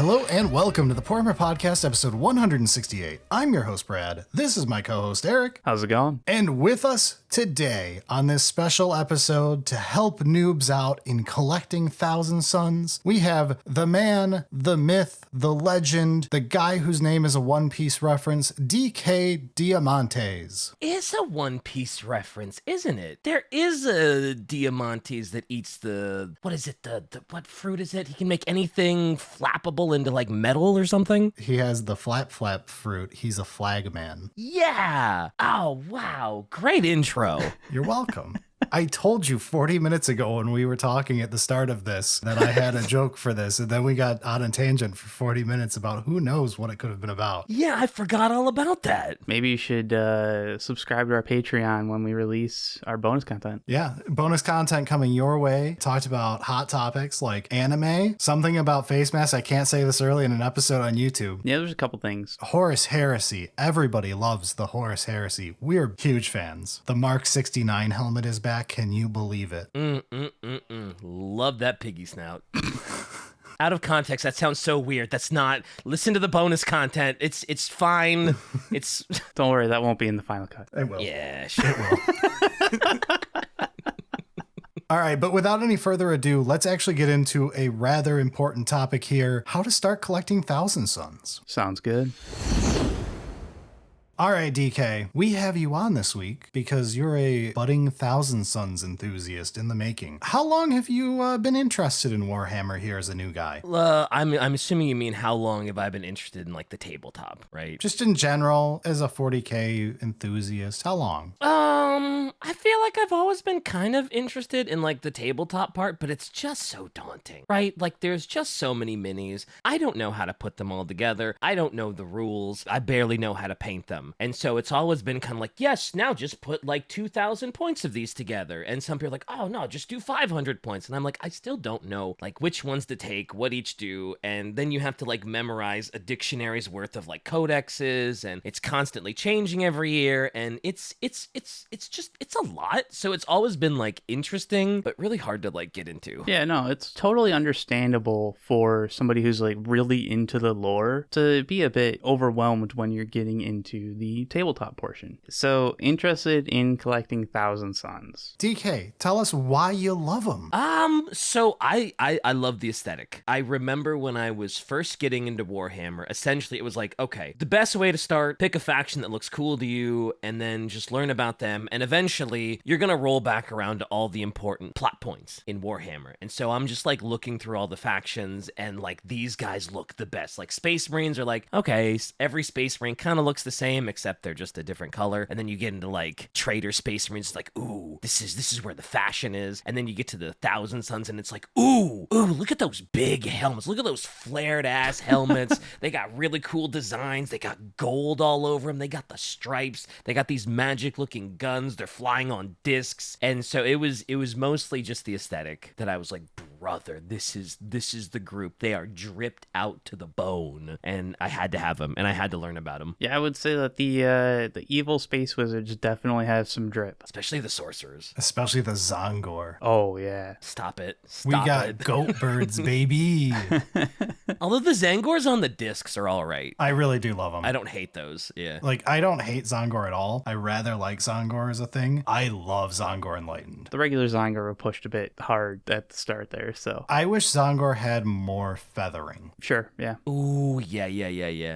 Hello and welcome to the Primarchs Podcast, episode 168. I'm your host, Brad. This is my co-host, Eric. How's it going? And with us today on this special episode to help noobs out in collecting Thousand Suns, we have the man, the myth, the legend, the guy whose name is a One Piece reference, DK Diamantes. It's a One Piece reference, isn't it? There is a Diamantes that eats what is it, what fruit is it? He can make anything flappable into like metal or something. He has the flap fruit. He's a flag man. Yeah. Oh, wow. Great intro. You're welcome. I told you 40 minutes ago when we were talking at the start of this that I had a joke for this, and then we got on a tangent for 40 minutes about who knows what it could have been about. Yeah, I forgot all about that. Maybe you should subscribe to our Patreon when we release our bonus content. Yeah, bonus content coming your way. Talked about hot topics like anime, something about face masks. I can't say this early in an episode on YouTube. Yeah, there's a couple things. Horus Heresy. Everybody loves the Horus Heresy. We're huge fans. The Mark 69 helmet is back. Can you believe it? Love that piggy snout. Out of context, that sounds so weird. That's not. Listen to the bonus content. It's fine. It's. Don't worry, that won't be in the final cut. It will. Yeah, sure. It will. All right, but without any further ado, let's actually get into a rather important topic here: how to start collecting Thousand Suns. Sounds good. All right, DK, we have you on this week because you're a budding Thousand Suns enthusiast in the making. How long have you been interested in Warhammer here as a new guy? I'm assuming you mean how long have I been interested in like the tabletop, right? Just in general, as a 40K enthusiast, how long? I feel like I've always been kind of interested in like the tabletop part, but it's just so daunting, right? Like there's just so many minis. I don't know how to put them all together. I don't know the rules. I barely know how to paint them. And so it's always been kind of like, yes, now just put like 2,000 points of these together. And some people are like, oh no, just do 500 points. And I'm like, I still don't know like which ones to take, what each do. And then you have to like memorize a dictionary's worth of like codexes, and it's constantly changing every year. And it's a lot. So it's always been like interesting, but really hard to like get into. Yeah, no, it's totally understandable for somebody who's like really into the lore to be a bit overwhelmed when you're getting into the tabletop portion. So interested in collecting Thousand Suns. DK, tell us why you love them. So I love the aesthetic. I remember when I was first getting into Warhammer, essentially it was like, okay, the best way to start, pick a faction that looks cool to you, and then just learn about them, and eventually you're gonna roll back around to all the important plot points in Warhammer. And so I'm just like looking through all the factions, and like these guys look the best. Like Space Marines are like, okay, every Space Marine kind of looks the same, except they're just a different color. And then you get into like Trader Space Marines, it's like, ooh, this is where the fashion is. And then you get to the Thousand Suns, and it's like, ooh, look at those big helmets. Look at those flared ass helmets. They got really cool designs. They got gold all over them. They got the stripes. They got these magic looking guns. They're flying on discs. And so it was mostly just the aesthetic that I was like, brother, this is the group. They are dripped out to the bone. And I had to have them, and I had to learn about them. Yeah, I would say that the evil space wizards definitely have some drip. Especially the sorcerers. Especially the Zongor. Oh, yeah. Stop it. We got goat birds, baby. Although the Zangors on the discs are all right. I really do love them. I don't hate those, yeah. Like, I don't hate Zongor at all. I rather like Zongor as a thing. I love Zongor Enlightened. The regular Zongor were pushed a bit hard at the start there, so. I wish Zongor had more feathering. Sure, yeah. Ooh, yeah.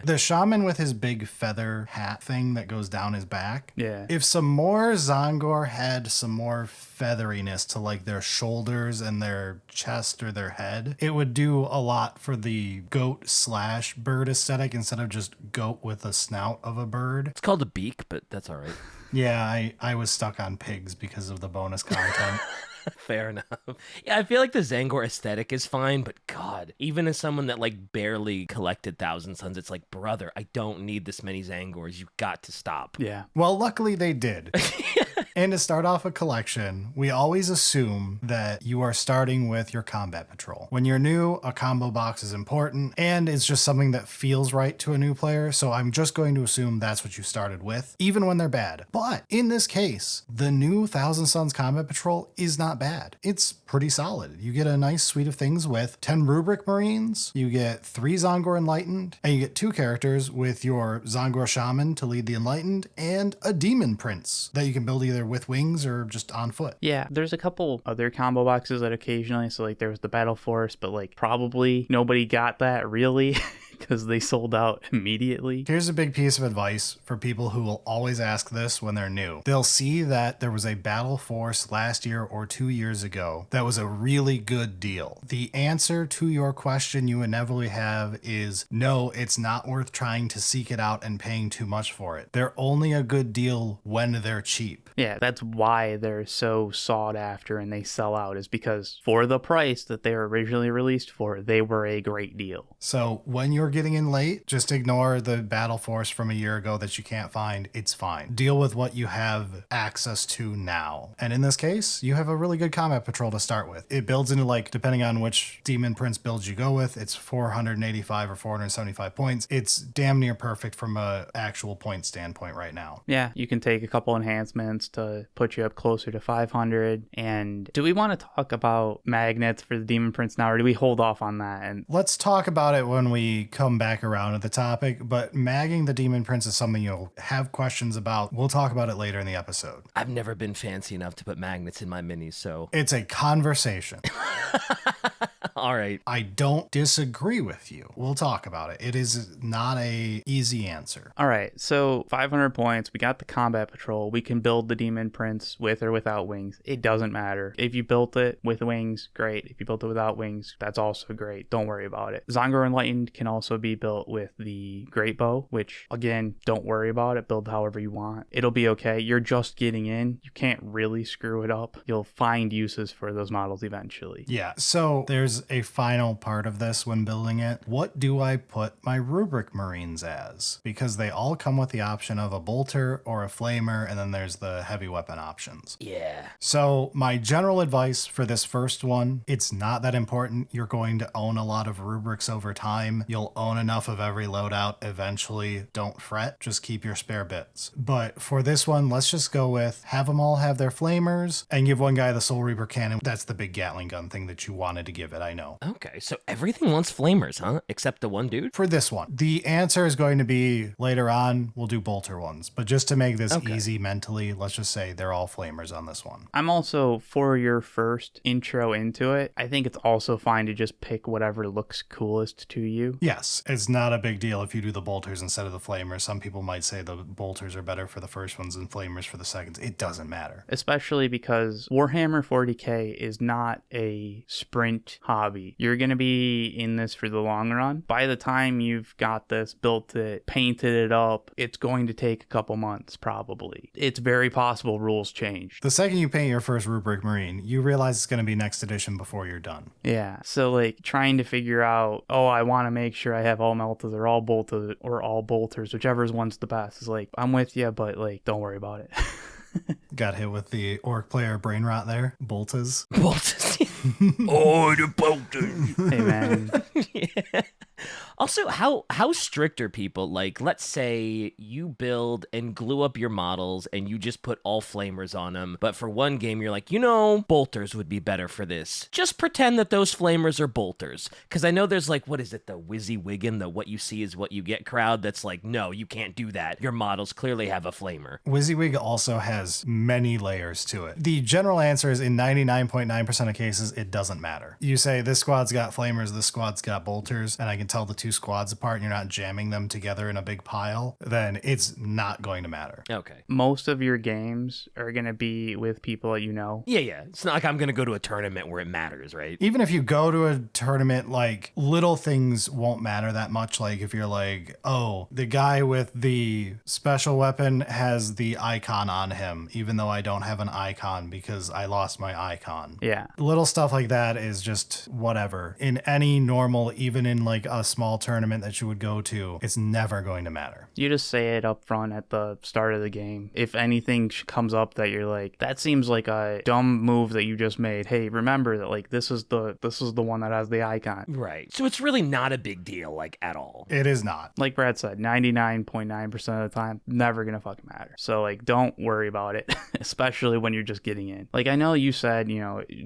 The shaman with his big feather hat thing that goes down his back. Yeah. If some more Zongor had some more featheriness to like their shoulders and their chest or their head, it would do a lot for the goat/bird aesthetic instead of just goat with a snout of a bird. It's called a beak, but that's all right. Yeah, I was stuck on pigs because of the bonus content. Fair enough. Yeah, I feel like the Zangor aesthetic is fine, but God, even as someone that like barely collected Thousand Suns, it's like, brother, I don't need this many Zangors. You got to stop. Yeah. Well, luckily they did. And to start off a collection, we always assume that you are starting with your combat patrol. When you're new, a combo box is important, and it's just something that feels right to a new player, so I'm just going to assume that's what you started with, even when they're bad. But in this case, the new Thousand Suns combat patrol is not bad. It's pretty solid. You get a nice suite of things with 10 Rubric Marines, you get 3 Zongor Enlightened, and you get 2 characters with your Zongor Shaman to lead the Enlightened, and a Demon Prince that you can build either with wings or just on foot. Yeah, there's a couple other combo boxes that occasionally, so like there was the Battle Force, but like probably nobody got that really. Because they sold out immediately. Here's a big piece of advice for people who will always ask this when they're new. They'll see that there was a Battle Force last year or 2 years ago that was a really good deal. The answer to your question you inevitably have is no, it's not worth trying to seek it out and paying too much for it. They're only a good deal when they're cheap. Yeah, that's why they're so sought after and they sell out, is because for the price that they were originally released for, they were a great deal. So when you're getting in late, just ignore the Battle Force from a year ago that you can't find. It's fine. Deal with what you have access to now. And in this case, you have a really good combat patrol to start with. It builds into, like, depending on which Demon Prince builds you go with, it's 485 or 475 points. It's damn near perfect from a actual point standpoint right now. Yeah, you can take a couple enhancements to put you up closer to 500. And do we want to talk about magnets for the Demon Prince now, or do we hold off on that? And let's talk about it when we come back around to the topic, but magging the Demon Prince is something you'll have questions about. We'll talk about it later in the episode. I've never been fancy enough to put magnets in my minis, so... It's a conversation. All right. I don't disagree with you. We'll talk about it. It is not a easy answer. All right, so 500 points. We got the combat patrol. We can build the Demon Prince with or without wings. It doesn't matter. If you built it with wings, great. If you built it without wings, that's also great. Don't worry about it. Zongor Enlightened can also be built with the Great Bow, which, again, don't worry about it. Build however you want. It'll be okay. You're just getting in. You can't really screw it up. You'll find uses for those models eventually. Yeah, so there's a final part of this when building it. What do I put my Rubric Marines as? Because they all come with the option of a bolter or a flamer, and then there's the heavy weapon options. Yeah. So my general advice for this first one, it's not that important. You're going to own a lot of rubrics over time. You'll own enough of every loadout eventually. Don't fret, just keep your spare bits. But for this one, let's just go with have them all have their flamers and give one guy the Soul Reaper cannon. That's the big Gatling gun thing that you wanted to give it, I know. Okay, so everything wants flamers, huh? Except the one dude? For this one, the answer is going to be later on, we'll do bolter ones. But just to make this easy mentally, let's just say they're all flamers on this one. I'm also, for your first intro into it, I think it's also fine to just pick whatever looks coolest to you. Yes, it's not a big deal if you do the bolters instead of the flamers. Some people might say the bolters are better for the first ones and flamers for the seconds. It doesn't matter. Especially because Warhammer 40k is not a sprint hobby. You're going to be in this for the long run. By the time you've got this, built it, painted it up, it's going to take a couple months probably. It's very possible rules change. The second you paint your first Rubric Marine, you realize it's going to be next edition before you're done. Yeah, so like trying to figure out, oh, I want to make sure I have all meltas or all bolters or all bolters, whichever one's the best. Is like, I'm with you, but like, don't worry about it. Got hit with the orc player brain rot there. Boltas. Bolters. Oh, the bolters. Hey, man. Yeah. Also, how strict are people? Like, let's say you build and glue up your models and you just put all flamers on them, but for one game you're like, bolters would be better for this. Just pretend that those flamers are bolters. Because I know there's like, what is it, the WYSIWYG, the what you see is what you get crowd that's like, no, you can't do that. Your models clearly have a flamer. WYSIWYG also has many layers to it. The general answer is in 99.9% of cases, it doesn't matter. You say this squad's got flamers, this squad's got bolters, and I can tell the two squads apart and you're not jamming them together in a big pile, then it's not going to matter. Okay. Most of your games are going to be with people that you know. Yeah. It's not like I'm going to go to a tournament where it matters, right? Even if you go to a tournament, like, little things won't matter that much. Like, if you're like, oh, the guy with the special weapon has the icon on him, even though I don't have an icon because I lost my icon. Yeah. Little stuff like that is just whatever. In any normal, even in like a small tournament that you would go to, it's never going to matter. You just say it up front at the start of the game. If anything comes up that you're like, that seems like a dumb move that you just made, hey, remember that like this is the one that has the icon. Right. So it's really not a big deal, like, at all. It is not. Like Brad said, 99.9% of the time, never gonna fucking matter. So like, don't worry about it, especially when you're just getting in. Like, I know you said,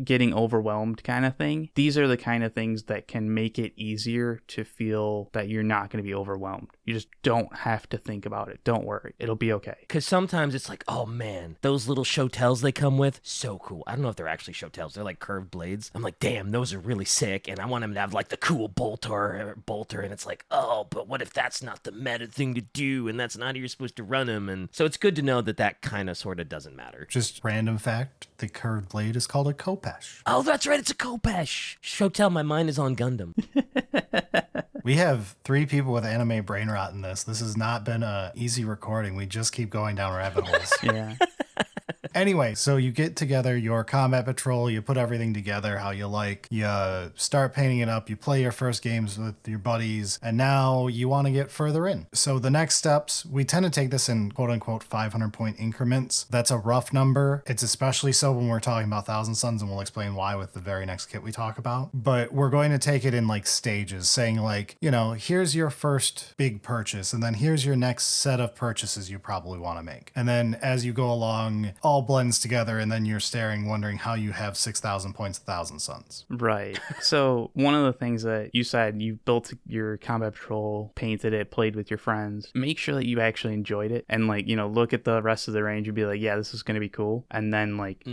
getting overwhelmed kind of thing. These are the kind of things that can make it easier to feel that you're not going to be overwhelmed. You just don't have to think about it. Don't worry. It'll be okay. Because sometimes it's like, oh man, those little shotels they come with, so cool. I don't know if they're actually shotels. They're like curved blades. I'm like, damn, those are really sick. And I want them to have like the cool bolter. And it's like, oh, but what if that's not the meta thing to do? And that's not how you're supposed to run them. And so it's good to know that kind of sort of doesn't matter. Just random fact, the curved blade is called a Khopesh. Oh, that's right. It's a Khopesh. Shotel, my mind is on Gundam. We have 3 people with anime brain rot in this. This has not been an easy recording. We just keep going down rabbit holes. Yeah. Anyway, so you get together your combat patrol, you put everything together how you like, you start painting it up, you play your first games with your buddies, and now you want to get further in. So the next steps, we tend to take this in quote unquote 500 point increments. That's a rough number. It's especially so when we're talking about Thousand Suns, and we'll explain why with the very next kit we talk about. But we're going to take it in like stages, saying like, here's your first big purchase, and then here's your next set of purchases you probably want to make. And then as you go along, all blends together, and then you're wondering how you have 6,000 points of Thousand Suns. Right. So one of the things that you said, you built your combat patrol, painted it, played with your friends. Make sure that you actually enjoyed it, and like, look at the rest of the range and be like, yeah, this is going to be cool. And then like,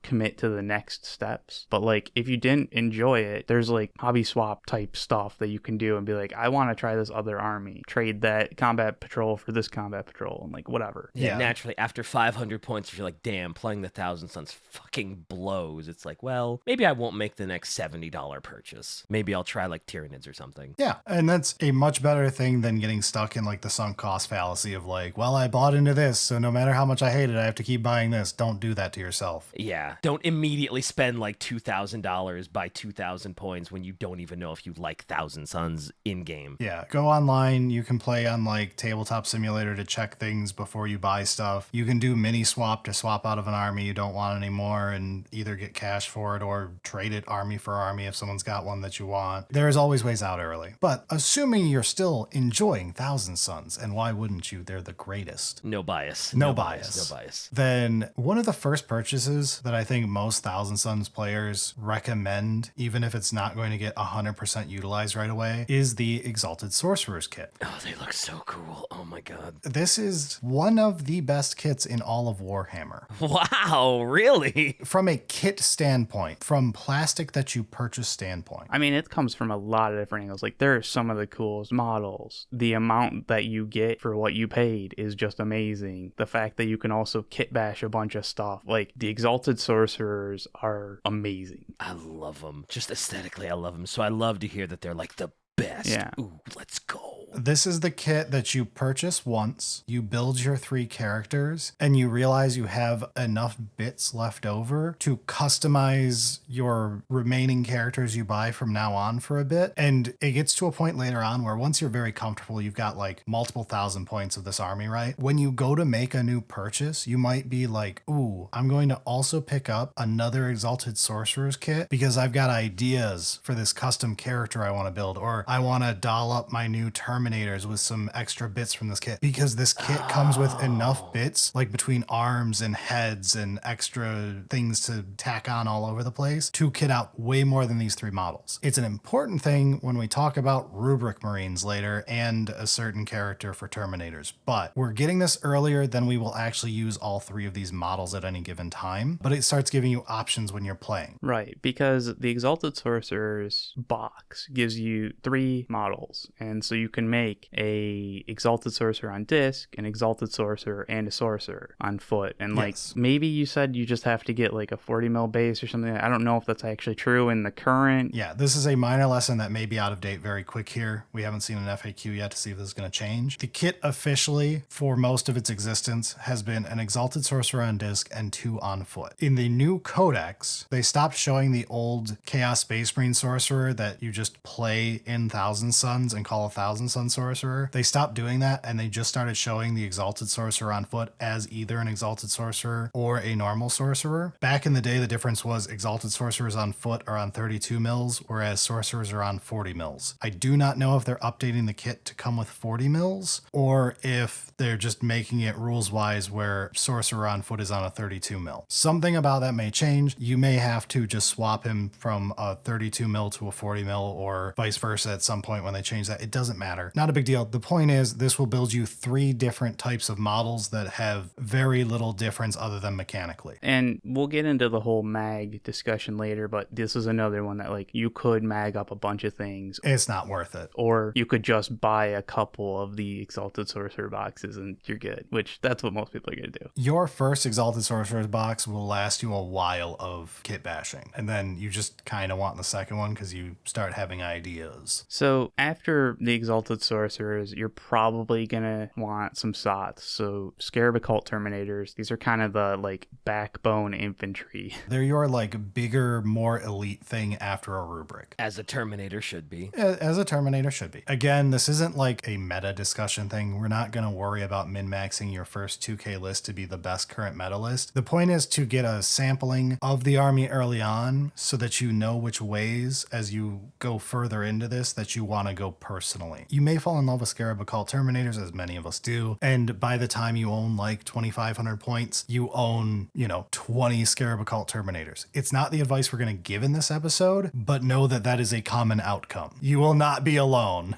commit to the next steps. But like, if you didn't enjoy it, there's like hobby swap type stuff that you can do and be like, I want to try this other army, trade that combat patrol for this combat patrol, and like whatever. Yeah. Naturally, after 500 points, if you're like, damn, playing the Thousand Suns fucking blows. It's like, well, maybe I won't make the next $70 purchase. Maybe I'll try like Tyranids or something. Yeah, and that's a much better thing than getting stuck in like the sunk cost fallacy of like, well, I bought into this, so no matter how much I hate it, I have to keep buying this. Don't do that to yourself. Yeah, don't immediately spend like $2,000, buy 2,000 points when you don't even know if you like Thousand Suns in-game. Yeah, go online. You can play on like Tabletop Simulator to check things before you buy stuff. You can do mini swap to swap out of an army you don't want anymore and either get cash for it or trade it army for army if someone's got one that you want. There's always ways out early. But assuming you're still enjoying Thousand Suns, and why wouldn't you? They're the greatest. No bias. No bias. Then one of the first purchases that I think most Thousand Suns players recommend, even if it's not going to get 100% utilized right away, is the Exalted Sorcerer's Kit. Oh, they look so cool. Oh my god. This is one of the best kits in all of Warhammer. Wow, really? From a kit standpoint, from plastic that you purchase standpoint. I mean, it comes from a lot of different angles. Like, there are some of the coolest models. The amount that you get for what you paid is just amazing. The fact that you can also kit bash a bunch of stuff. Like, the Exalted Sorcerers are amazing. I love them. Just aesthetically, I love them. So I love to hear that they're like the best. Yeah. Ooh, let's go. This is the kit that you purchase once, you build your 3 characters, and you realize you have enough bits left over to customize your remaining characters you buy from now on for a bit. And it gets to a point later on where once you're very comfortable, you've got like multiple 1,000 points of this army, right? When you go to make a new purchase, you might be like, ooh, I'm going to also pick up another Exalted Sorcerer's kit because I've got ideas for this custom character I want to build, or I want to doll up my new Terminators with some extra bits from this kit, because this kit comes with enough bits, like between arms and heads and extra things to tack on all over the place, to kit out way more than these 3 models. It's an important thing when we talk about Rubric Marines later and a certain character for Terminators, but we're getting this earlier than we will actually use all 3 of these models at any given time, but it starts giving you options when you're playing. Right, because the Exalted Sorcerers box gives you 3 models, and so you can make a Exalted Sorcerer on disc, an Exalted Sorcerer, and a Sorcerer on foot. And like maybe you said you just have to get like a 40 mil base or something. I don't know if that's actually true in the current. Yeah, this is a minor lesson that may be out of date very quick here. We haven't seen an FAQ yet to see if this is going to change. The kit officially, for most of its existence, has been an Exalted Sorcerer on disc and 2 on foot. In the new codex, they stopped showing the old Chaos Space Marine Sorcerer that you just play in Thousand Suns and call a Thousand Sun Sorcerer. They stopped doing that, and they just started showing the Exalted Sorcerer on foot as either an Exalted Sorcerer or a normal Sorcerer. Back in the day, the difference was Exalted Sorcerers on foot are on 32 mils, whereas Sorcerers are on 40 mils. I do not know if they're updating the kit to come with 40 mils, or if they're just making it rules-wise where Sorcerer on foot is on a 32 mil. Something about that may change. You may have to just swap him from a 32 mil to a 40 mil, or vice versa at some point when they change that. It doesn't matter. Not a big deal. The point is, this will build you 3 different types of models that have very little difference other than mechanically. And we'll get into the whole mag discussion later, but this is another one that like you could mag up a bunch of things. It's not worth it. Or you could just buy a couple of the Exalted Sorcerer boxes and you're good, which that's what most people are going to do. Your first Exalted Sorcerer's box will last you a while of kit bashing, and then you just kind of want the second one because you start having ideas. So after the Exalted Sorcerers, you're probably going to want some Sots. So Scarab Occult Terminators, these are kind of the like backbone infantry. They're your like bigger, more elite thing after a rubric. As a Terminator should be. As a Terminator should be. Again, this isn't like a meta discussion thing. We're not going to worry about min-maxing your first 2K list to be the best current meta list. The point is to get a sampling of the army early on so that you know which ways as you go further into this that you want to go personally. You may fall in love with Scarab Occult Terminators, as many of us do, and by the time you own like 2,500 points, you own, 20 Scarab Occult Terminators. It's not the advice we're going to give in this episode, but know that that is a common outcome. You will not be alone.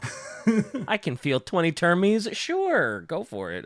I can feel 20 termies. Sure, go for it.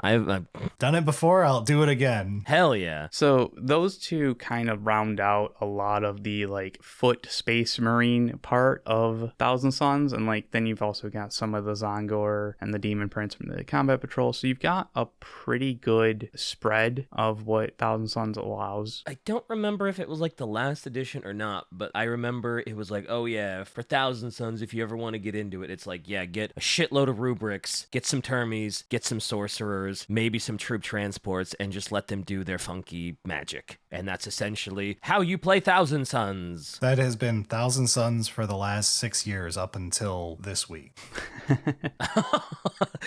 I've done it before. I'll do it again. Hell yeah. So those two kind of round out a lot of the like foot Space Marine part of Thousand Suns, and like then you've also got some of the Zongor and the Demon Prince from the Combat Patrol. So you've got a pretty good spread of what Thousand Suns allows. I don't remember if it was like the last edition or not, but I remember it was like, oh yeah, for Thousand Suns, if you ever want to get into it, it's like, yeah, get a shitload of rubrics, get some termies, get some sorcerers, maybe some troop transports, and just let them do their funky magic. And that's essentially how you play Thousand Suns. That has been Thousand Suns for the last 6 years up until this week.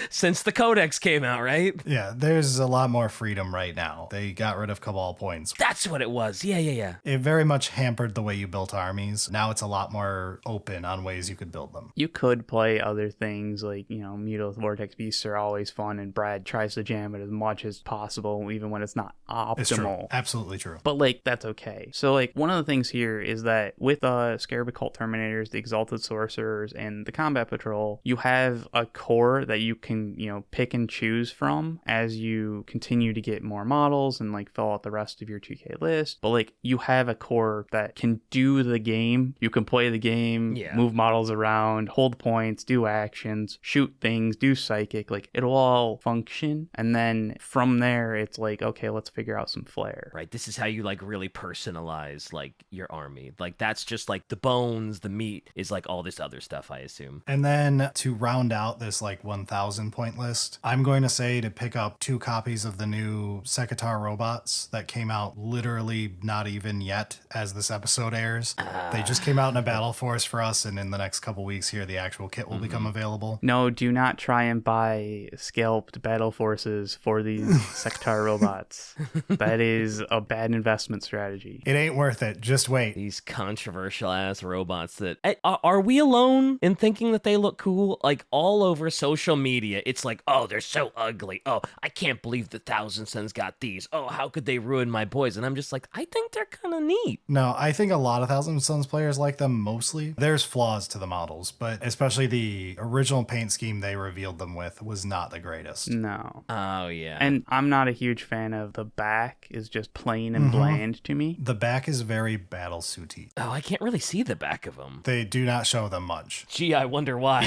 Since the Codex came out, right? Yeah, there's a lot more freedom right now. They got rid of Cabal points. That's what it was. Yeah. It very much hampered the way you built armies. Now it's a lot more open on ways you could build them. You could play other things like, Mutal Vortex Beasts are always fun, and Brad tries to jam it as much as possible, even when it's not optimal. It's true. Absolutely true. But like, that's okay. So like, one of the things here is that with Scarab Occult Terminators, the Exalted Sorcerers, and the Combat Patrol, you have a core that you can, pick and choose from as you continue to get more models and like fill out the rest of your 2K list. But like, you have a core that can do the game. You can play the game, move models around, hold points, do actions, shoot things, do psychic. Like, it'll all function. And then from there, it's like, okay, let's figure out some flair. Right. This is how you like really personalize like your army. Like, that's just like the bones, the meat is like all this other stuff, I assume. And then to round out this like 1,000 point list, I'm going to say to pick up 2 copies of the new Sekitar robots that came out literally not even yet as this episode airs. They just came out in a battle force for us, and in the next couple weeks here, the actual kit will become available. No, do not try and buy scalped battle forces for these Sekitar robots. That is a bad investment strategy. It ain't worth it. Just wait. These controversial ass robots that are we alone in thinking that they look cool? Like, all over social media, it's like, oh, they're so ugly. Oh, I can't believe the Thousand Suns got these. Oh, how could they ruin my boys? And I'm just like, I think they're kind of neat. No, I think a lot of Thousand Suns players like them mostly. There's flaws to the models, but especially the the original paint scheme they revealed them with was not the greatest. No. Oh, yeah. And I'm not a huge fan of the back is just plain and bland to me. The back is very battlesuity. Oh, I can't really see the back of them. They do not show them much. Gee, I wonder why.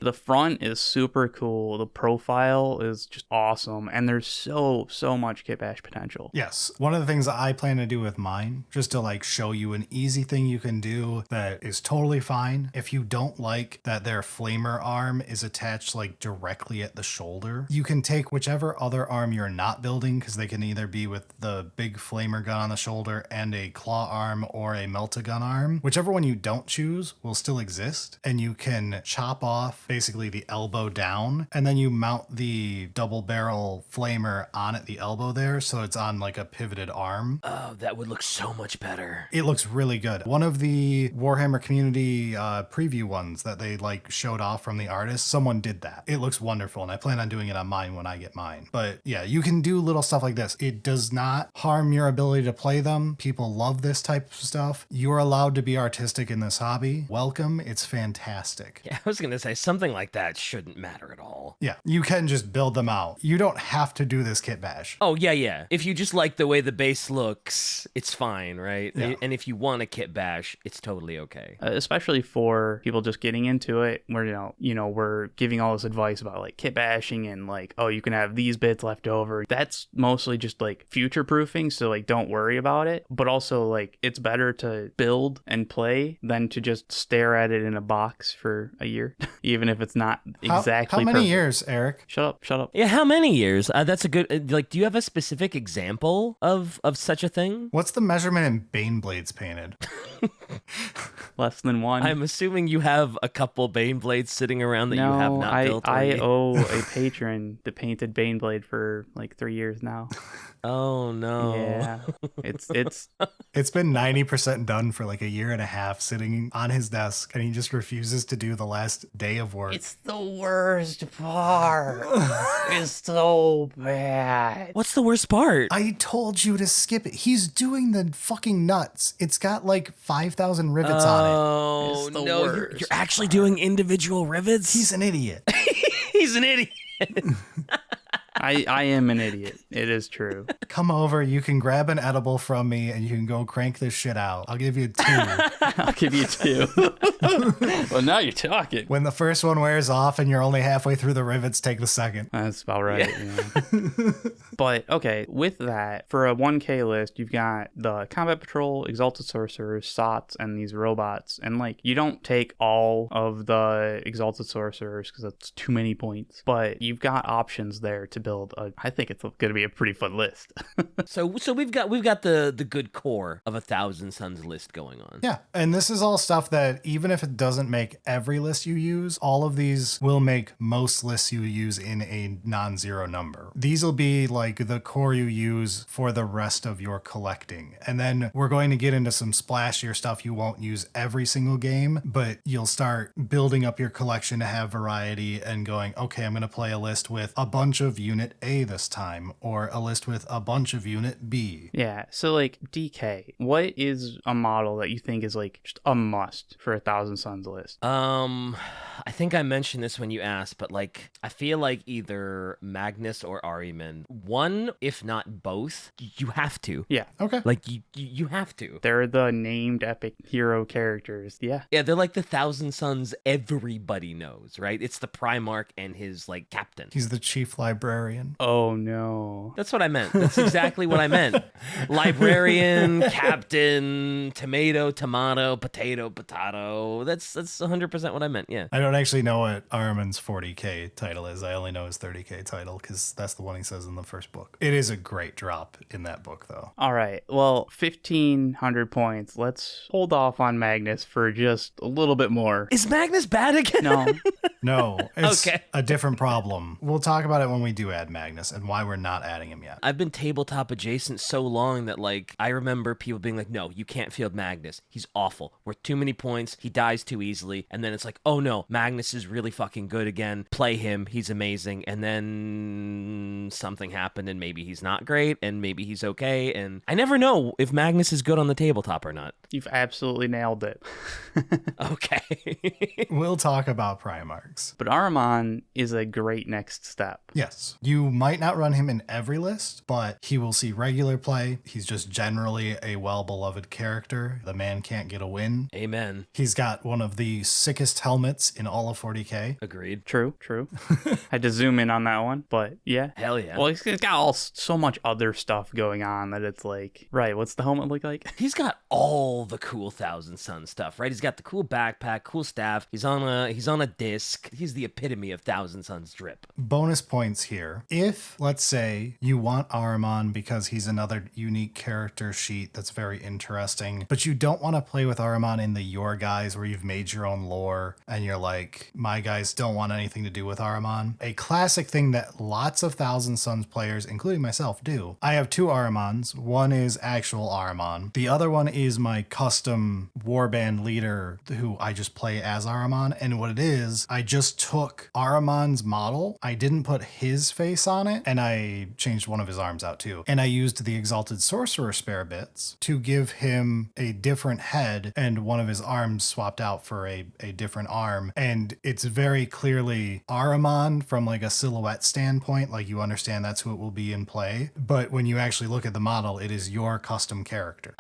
The front is super cool. The profile is just awesome. And there's so much kit bash potential. Yes. One of the things that I plan to do with mine, just to like show you an easy thing you can do that is totally fine. If you don't like that their flamer arm is attached like directly at the shoulder, you can take whichever other arm you're not building, because they can either be with the big flamer gun on the shoulder and a claw arm or a melt-a-gun arm. Whichever one you don't choose will still exist, and you can chop off basically the elbow down, and then you mount the double barrel flamer on at the elbow there, so it's on like a pivoted arm. Oh, that would look so much better. It looks really good. One of the Warhammer community preview ones that they like showed off from the artist, someone did that. It looks wonderful, and I plan on doing it on mine when I get mine. But yeah, you can do little stuff like this. It does not harm your ability to play them. People love this type of stuff. You're allowed to be artistic in this hobby. Welcome. It's fantastic. Yeah, I was going to say something like that shouldn't matter at all. Yeah, you can just build them out. You don't have to do this kit bash. Oh, yeah. If you just like the way the base looks, it's fine, right? Yeah. And if you want a kit bash, it's totally okay. Especially for people just getting into it, where we're giving all this advice about like kit bashing and like, oh, you can have these bits left over. That's mostly just like future proofing, so like don't worry about it. But also like it's better to build and play than to just stare at it in a box for a year, even if it's not exactly How many perfect. years, Eric? Shut up. Yeah, how many years? That's a good, like, do you have a specific example of such a thing? What's the measurement in Bane blades painted? Less than one. I'm assuming you have a couple Bane blades sitting around that you have not built I already. owe a patron the painted Baneblade for like 3 years now. Oh, no. Yeah, it's It's been 90% done for like a year and a half sitting on his desk, and he just refuses to do the last day of work. it's the worst part. It's so bad. What's the worst part? I told you to skip it. He's doing the fucking nuts. It's got like 5,000 rivets on Oh, It's the no. worst You're actually doing individual rivets? it. He's an idiot. He's an idiot. I am an idiot. It is true. Come over. You can grab an edible from me and you can go crank this shit out. I'll give you 2. I'll give you 2. Well, now you're talking. When the first one wears off and you're only halfway through the rivets, take the second. That's about right. Yeah. But okay, with that, for a 1K list, you've got the Combat Patrol, Exalted Sorcerers, Sots, and these robots. And like, you don't take all of the Exalted Sorcerers because that's too many points. But you've got options there to build. I think it's going to be a pretty fun list. So we've got the good core of 1,000 Suns list going on. Yeah. And this is all stuff that even if it doesn't make every list you use, all of these will make most lists you use in a non-zero number. These will be like the core you use for the rest of your collecting. And then we're going to get into some splashier stuff you won't use every single game, but you'll start building up your collection to have variety and going, okay, I'm going to play a list with a bunch of Unit A this time, or a list with a bunch of Unit B. Yeah, so like DK, what is a model that you think is like just a must for 1,000 Suns list? I think I mentioned this when you asked, but like I feel like either Magnus or Ahriman, one if not both, you have to. Yeah, Okay. Like you have to. they're the named epic hero characters. Yeah. Yeah, they're like the 1,000 Suns everybody knows, right? It's the Primarch and his like captain. He's the chief librarian. Oh no. That's what I meant. That's exactly what I meant. Librarian, captain, tomato, potato. That's 100% what I meant. Yeah. I don't actually know what Ahriman's 40k title is. I only know his 30k title because that's the one he says in the first book. It is a great drop in that book, though. All right. Well, 1,500 points. Let's hold off on Magnus for just a little bit more. Is Magnus bad again? No. No, it's Okay. a different problem. We'll talk about it when we do add Magnus and why we're not adding him yet. I've been tabletop adjacent so long that like I remember people being like, no, you can't field Magnus. He's awful. Worth too many points. He dies too easily. And then it's like, oh no, Magnus is really fucking good again. Play him. He's amazing. And then something happened and maybe he's not great and maybe he's okay. And I never know if Magnus is good on the tabletop or not. You've absolutely nailed it. Okay. We'll talk about Primarchs. But Ahriman is a great next step. Yes. You might not run him in every list, but he will see regular play. He's just generally a well-beloved character. The man can't get a win. Amen. He's got one of the sickest helmets in all of 40k. Agreed. True. Had to zoom in on that one, but yeah. Hell yeah. Well, he's got so much other stuff going on that it's like, right, what's the helmet look like? He's got all the cool Thousand Sun stuff, right? He's got the cool backpack, cool staff. He's on a disc. He's the epitome of Thousand Suns drip. Bonus points here. If, let's say, you want Ahriman because he's another unique character sheet that's very interesting, but you don't want to play with Ahriman in the your guys where you've made your own lore and you're like, my guys don't want anything to do with Ahriman. A classic thing that lots of Thousand Suns players, including myself, do. I have two Ahrimans. One is actual Ahriman. The other one is my custom warband leader who I just play as Ahriman. And what it is, I just took Ahriman's model. I didn't put his face on it, and I changed one of his arms out too. And I used the Exalted Sorcerer spare bits to give him a different head and one of his arms swapped out for a different arm. And it's very clearly Ahriman from like a silhouette standpoint, like you understand that's who it will be in play. But when you actually look at the model, it is your custom character.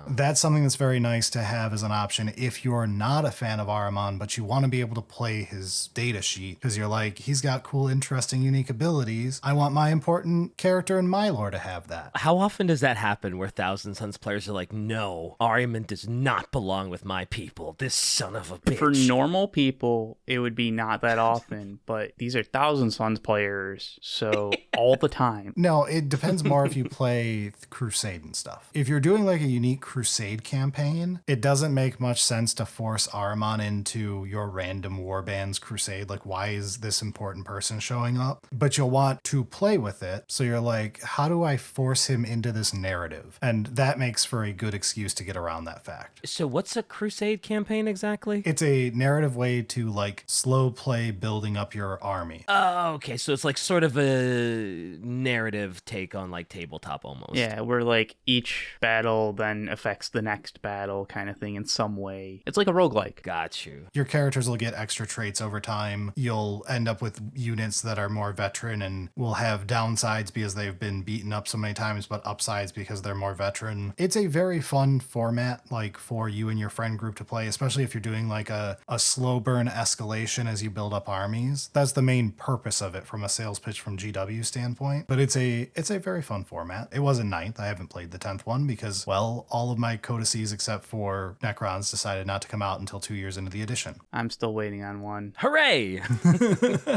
That's something that's very nice to have as an option if you're not a fan of Ahriman, but you want to be able to play his data sheet because you're like, he's got cool, interesting, unique abilities. I want my important character in my lore to have that. How often does that happen where Thousand Suns players are like, no, Ahriman does not belong with my people. This son of a bitch. For normal people, it would be not that often, but these are Thousand Suns players, so all the time. No, it depends more if you play Crusade and stuff. If you're doing like a unique Crusade campaign, it doesn't make much sense to force Ahriman into your random warband's Crusade. Like, why is this important person showing up? But you'll want to play with it. So you're like, how do I force him into this narrative? And that makes for a good excuse to get around that fact. So what's a Crusade campaign exactly? It's a narrative way to like slow play building up your army. Oh, okay. So it's like sort of a narrative take on like tabletop almost. Yeah, where like each battle then affects the next battle kind of thing in some way. It's like a roguelike. Got you. Your characters will get extra traits over time. You'll end up with units that are more veteran and will have downsides because they've been beaten up so many times, but upsides because they're more veteran. It's a very fun format, like for you and your friend group to play, especially if you're doing like a slow burn escalation as you build up armies. That's the main purpose of it from a sales pitch from GW standpoint. But it's a very fun format. It was a 9th. I haven't played the 10th one because, well, all of my codices except for Necrons decided not to come out until 2 years into the edition. I'm still waiting on one. Hooray!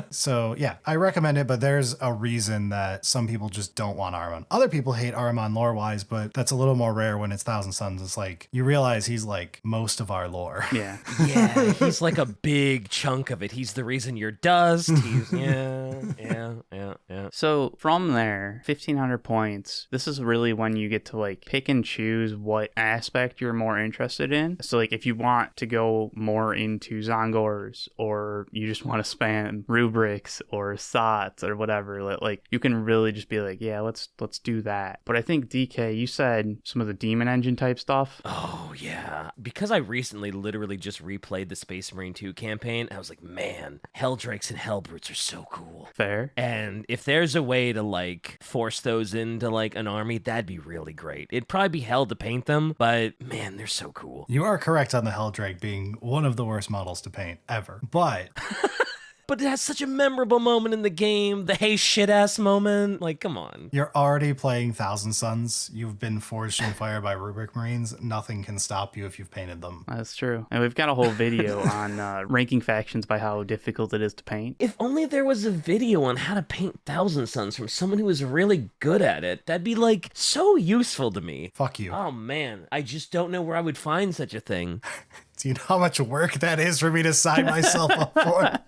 So yeah, I recommend it, but there's a reason that some people just don't want Ahriman. Other people hate Ahriman lore-wise, but that's a little more rare when it's Thousand Suns. It's like, you realize he's like most of our lore. Yeah. Yeah, he's like a big chunk of it. He's the reason you're dust. He's, yeah. So from there, 1,500 points, this is really when you get to like pick and choose what aspect you're more interested in. So like if you want to go more into Zongors or you just want to spam rubrics or sots or whatever, like you can really just be like, yeah, let's do that. But I think DK, you said some of the Daemon Engine type stuff. Oh yeah, because I recently literally just replayed the Space Marine 2 campaign, I was like, man, Helldrakes and Hellbrutes are so cool. Fair. And if there's a way to like force those into like an army, that'd be really great. It'd probably be hell to paint them, but man, they're so cool. You are correct on the Helldrake being one of the worst models to paint ever. But But it has such a memorable moment in the game. The hey shit ass moment. Like, come on. you're already playing Thousand Suns. You've been forged in fire by Rubric Marines. Nothing can stop you if you've painted them. That's true. And we've got a whole video on ranking factions by how difficult it is to paint. If only there was a video on how to paint Thousand Suns from someone who was really good at it. That'd be like so useful to me. Fuck you. Oh man, I just don't know where I would find such a thing. Do you know how much work that is for me to sign myself up for?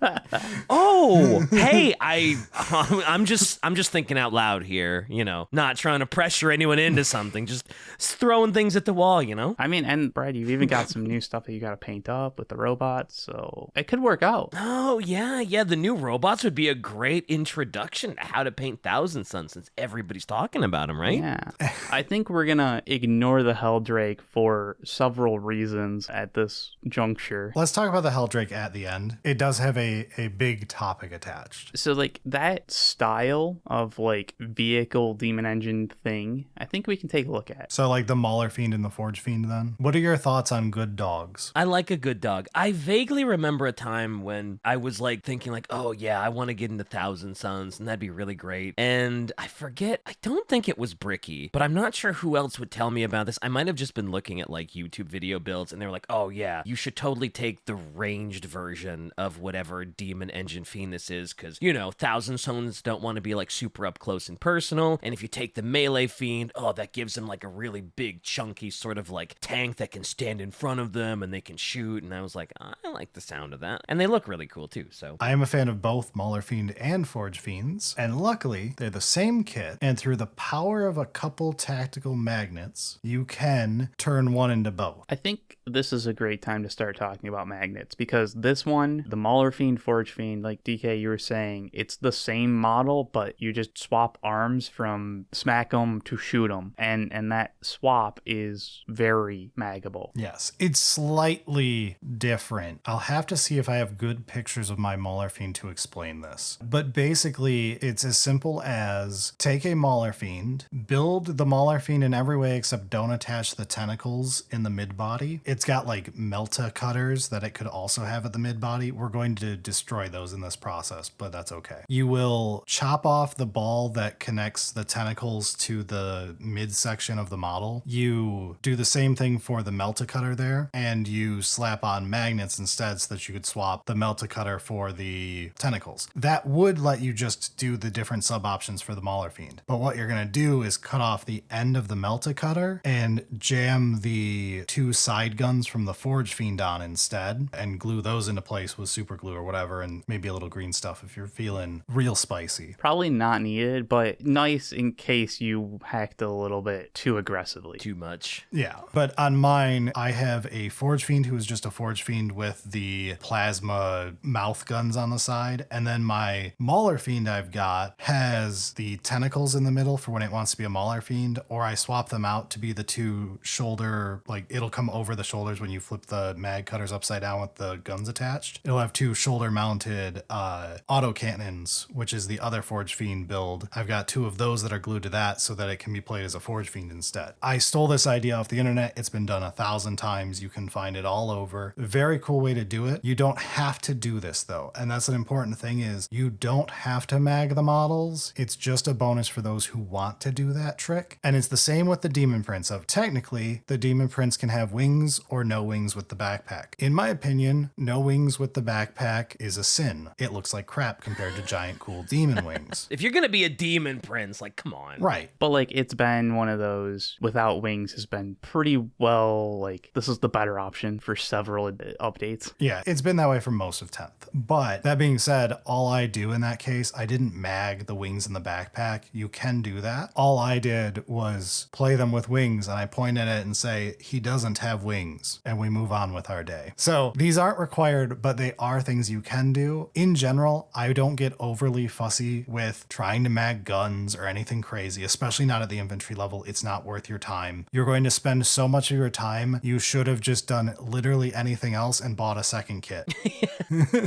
Oh, hey, I'm just thinking out loud here, you know, not trying to pressure anyone into something, just throwing things at the wall, you know? I mean, and Brad, you've even got some new stuff that you got to paint up with the robots, so it could work out. Oh, yeah, the new robots would be a great introduction to how to paint Thousand Suns since everybody's talking about them, right? Yeah. I think we're going to ignore the Helldrake for several reasons at this juncture. Let's talk about the Helldrake at the end. It does have a big topic attached. So, like, that style of, like, vehicle demon engine thing, I think we can take a look at. So like the Mauler Fiend and the Forge Fiend then? What are your thoughts on good dogs? I like a good dog. I vaguely remember a time when I was like thinking like, oh yeah, I want to get into Thousand Suns and that'd be really great. And I forget, I don't think it was Bricky, but I'm not sure who else would tell me about this. I might have just been looking at like YouTube video builds and they were like, oh yeah, you should totally take the ranged version of whatever Demon Engine Fiend this is because, you know, Thousand Suns don't want to be like super up close and personal. And if you take the melee Fiend, oh, that gives them like a really big chunky sort of like tank that can stand in front of them and they can shoot. And I was like, I like the sound of that. And they look really cool too. So I am a fan of both Mauler Fiend and Forge Fiends, and luckily they're the same kit, and through the power of a couple tactical magnets, you can turn one into both. I think this is a great time to start talking about magnets because this one, the Mauler Fiend, Forge Fiend, like DK, you were saying, it's the same model, but you just swap arms from smack 'em to shoot 'em. And that swap is very maggable. Yes, it's slightly different. I'll have to see if I have good pictures of my Mauler Fiend to explain this. But basically, it's as simple as take a Mauler Fiend, build the Mauler Fiend in every way except don't attach the tentacles in the mid-body. It's got like Melta cutters that it could also have at the mid-body. We're going to destroy those in this process, but that's okay. You will chop off the ball that connects the tentacles to the midsection of the model. You do the same thing for the Melta cutter there, and you slap on magnets instead so that you could swap the Melta cutter for the tentacles. That would let you just do the different sub options for the Mauler Fiend. But what you're going to do is cut off the end of the Melta cutter and jam the two side guns from the Forge Fiend on instead and glue those into place with super glue or whatever, and maybe a little green stuff if you're feeling real spicy. Probably not needed, but nice in case you hacked a little bit too aggressively. too much. Yeah, but on mine, I have a Forge Fiend who is just a Forge Fiend with the plasma mouth guns on the side, and then my Mauler Fiend I've got has the tentacles in the middle for when it wants to be a Mauler Fiend, or I swap them out to be the two shoulder, like it'll come over the shoulders when you flip the mag cutters upside down with the guns attached. It'll have two shoulder mounted auto cannons, which is the other Forge Fiend build. I've got two of those that are glued to that so that it can be played as a Forge Fiend instead. I stole this idea off the internet. It's been done 1,000 times. You can find it all over. Very cool way to do it. You don't have to do this though. And that's an important thing is you don't have to mag the models. It's just a bonus for those who want to do that trick. And it's the same with the Demon Prince of technically the Demon Prince can have wings or no wings with the backpack. In my opinion, no wings with the backpack is a sin. It looks like crap compared to giant cool demon wings. If you're gonna be a Demon Prince, like, come on. Right. But like it's been one of those without wings has been pretty well, like this is the better option for several updates. Yeah, it's been that way for most of 10th. But that being said, all I do in that case, I didn't mag the wings in the backpack. You can do that. All I did was play them with wings, and I point at it and say, he doesn't have wings, and we move on with our day. So these aren't required, but they are things you can do. In general, I don't get overly fussy with trying to mag guns or anything crazy, especially not at the infantry level. It's not worth your time. You're going to spend so much of your time, you should have just done literally anything else and bought a second kit.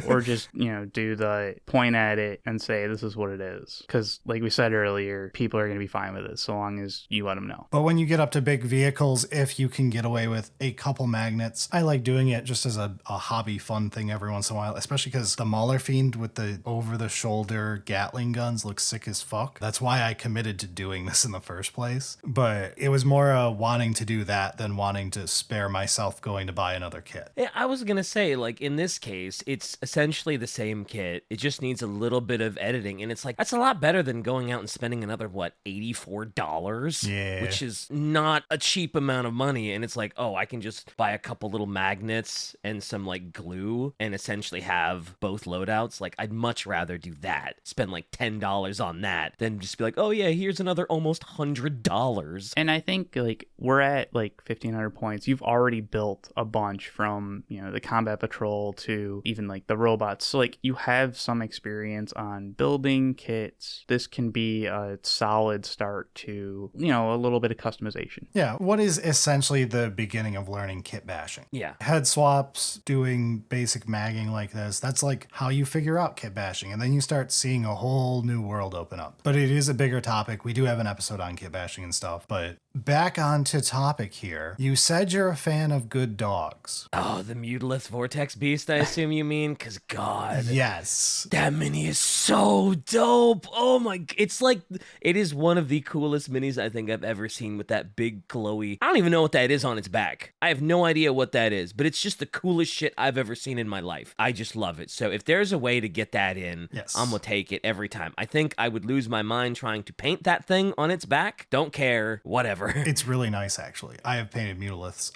Or just, do the point at it and say, this is what it is. Because like we said earlier, people are going to be fine with it so long as you let them know. But when you get up to big vehicles, if you can get away with a couple magnets, I like doing it just as a hobby fun thing every once in a while, especially because the Mauler Fiend with the over-the-shoulder Gatling guns looks sick as fuck. That's why I committed to doing this in the first place. But it was more wanting to do that than wanting to spare myself going to buy another kit. Yeah, I was gonna say, like, in this case, it's essentially the same kit. It just needs a little bit of editing, and it's like, that's a lot better than going out and spending another, $84? Yeah. Which is not a cheap amount of money, and it's like, oh, I can just buy a couple little magnets and some like glue and essentially have both loadouts, like I'd much rather do that. Spend like $10 on that than just be like, oh yeah, here's another almost $100. And I think like we're at like 1,500 points. You've already built a bunch from, you know, the combat patrol to even like the robots. So like you have some experience on building kits. This can be a solid start to, you know, a little bit of customization. Yeah, what is essentially the beginning of learning kit bashing. Yeah. Head swaps, doing basic magging like this, that's like how you figure out kit bashing. And then you start seeing a whole new world open up. But it is a bigger topic. We do have an episode on kit bashing and stuff. But back onto topic here. You said you're a fan of good dogs. Oh, the Mutalith Vortex Beast, I assume you mean? Because God. Yes. That mini is so dope. Oh my, it's like, it is one of the coolest minis I think I've ever seen with that big glowy. I don't even know what that is on its back. I have no idea what that is, but it's just the coolest shit I've ever seen in my life. I just love it. So if there's a way to get that in, yes, I'm gonna take it every time. I think I would lose my mind trying to paint that thing on its back. Don't care, whatever. It's really nice, actually. I have painted Mutaliths.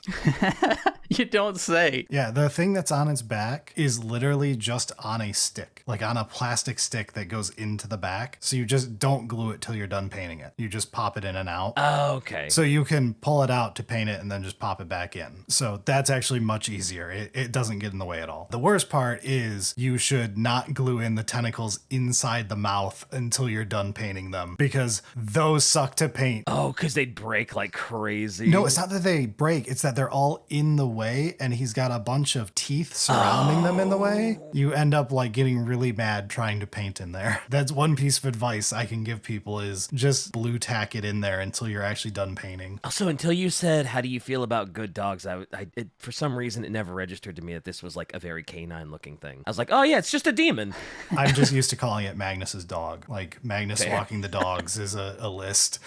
You don't say. Yeah, the thing that's on its back is literally just on a stick, like on a plastic stick that goes into the back. So you just don't glue it till you're done painting it. You just pop it in and out. Oh, okay. So you can pull it out to paint it and then just pop it back in. So that's actually much easier. It doesn't get in the way at all. The worst part is you should not glue in the tentacles inside the mouth until you're done painting them, because those suck to paint. Oh, because they'd break like crazy. No, it's not that they break. It's that they're all in the way and he's got a bunch of teeth surrounding them in the way. You end up like getting really mad trying to paint in there. That's one piece of advice I can give people, is just blue tack it in there until you're actually done painting. Also, until you said, how do you feel about good dogs? For some reason, it never registered to me that this was like a very canine looking thing. I was like, oh yeah, it's just a demon. I'm just used to calling it Magnus's dog. Like Magnus Fair. walking the dogs is a list.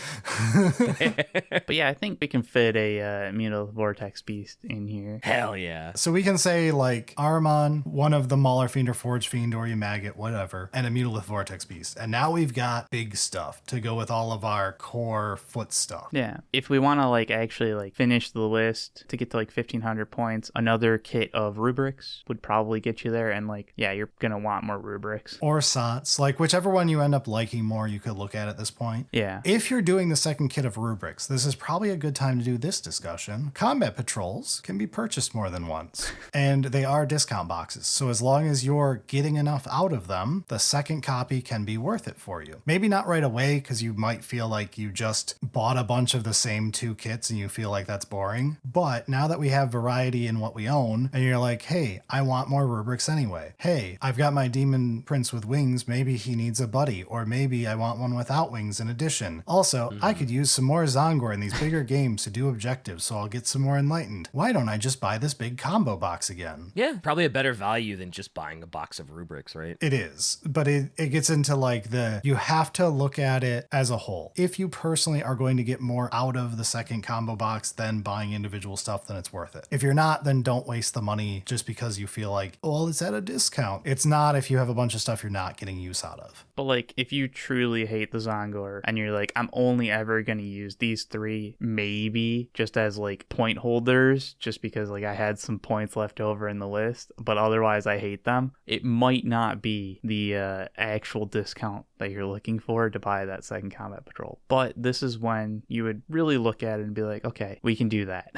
But yeah, I think we can fit a Mutal Vortex Beast in here. Hell yeah. So we can say like Armon, one of the Mauler Fiend or Forge Fiend or you Maggot, whatever, and a Mutalith Vortex Beast. And now we've got big stuff to go with all of our core foot stuff. Yeah. If we want to like actually like finish the list to get to like 1,500 points, another kit of rubrics would probably get you there. And like, yeah, you're going to want more rubrics. Or Sots, like whichever one you end up liking more, you could look at this point. Yeah. If you're doing the second kit of rubrics, this is probably a good time to do this discussion. Combat patrols can be purchased more than once, and they are discount boxes. So as long as you're getting enough out of them, the second copy can be worth it for you. Maybe not right away, because you might feel like you just bought a bunch of the same two kits and you feel like that's boring. But now that we have variety in what we own, and you're like, hey, I want more rubrics anyway. Hey, I've got my demon prince with wings. Maybe he needs a buddy, or maybe I want one without wings in addition. Also, I could use some more Zongor in these bigger games to do objectives, so I'll get some more enlightened. Why don't I just buy this big combo box again? Yeah, probably a better value than just buying a box of rubrics, right? It is, but it gets into like you have to look at it as a whole. If you personally are going to get more out of the second combo box than buying individual stuff, then it's worth it. If you're not, then don't waste the money just because you feel like, well, it's at a discount. It's not if you have a bunch of stuff you're not getting use out of. But like, if you truly hate the Zongor and you're like, I'm only ever going to use these three, maybe just as like point holders, just because like I had some points left over in the list, but otherwise I hate them, it might not be the actual discount that you're looking for to buy that second combat patrol. But this is when you would really look at it and be like, okay, we can do that.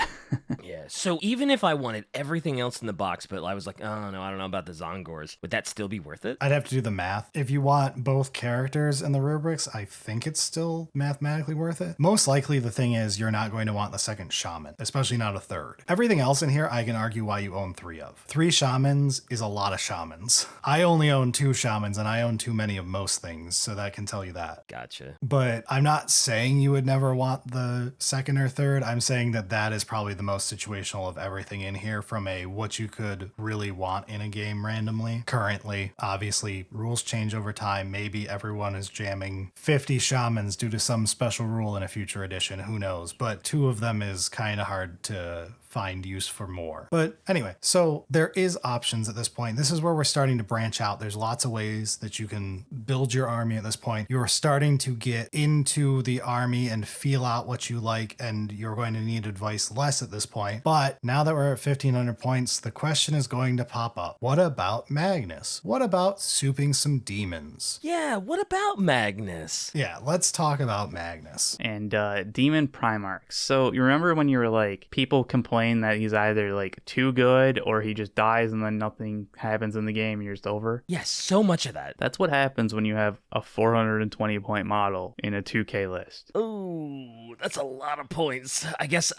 Yeah, so even if I wanted everything else in the box, but I was like, oh no, I don't know about the Zongors, would that still be worth it? I'd have to do the math. If you want both characters in the rubrics, I think it's still mathematically worth it. Most likely the thing is you're not going to want the second shaman, especially not a third. Everything else in here, I can argue why you own 3 of. 3 shamans is a lot of shamans. I only own 2 shamans and I own too many of most things, so that can tell you that. Gotcha. But I'm not saying you would never want the second or third. I'm saying that that is probably the most situational of everything in here, from a what you could really want in a game randomly. Currently, obviously, rules change over time. Maybe everyone is jamming 50 shamans due to some special rule in a future edition. Who knows? But 2 of them is kind of hard to find use for more. But anyway, so there is options at this point. This is where we're starting to branch out. There's lots of ways that you can build your army at this point. You're starting to get into the army and feel out what you like, and you're going to need advice less at this point. But now that we're at 1500 points, the question is going to pop up. What about Magnus? What about souping some demons? Yeah, what about Magnus? Yeah, let's talk about Magnus. And Demon Primarchs. So you remember when you were like, people complain that he's either like too good or he just dies and then nothing happens in the game and you're just over? Yes, so much of that. That's what happens when you have a 420 point model in a 2K list. Ooh, that's a lot of points. I guess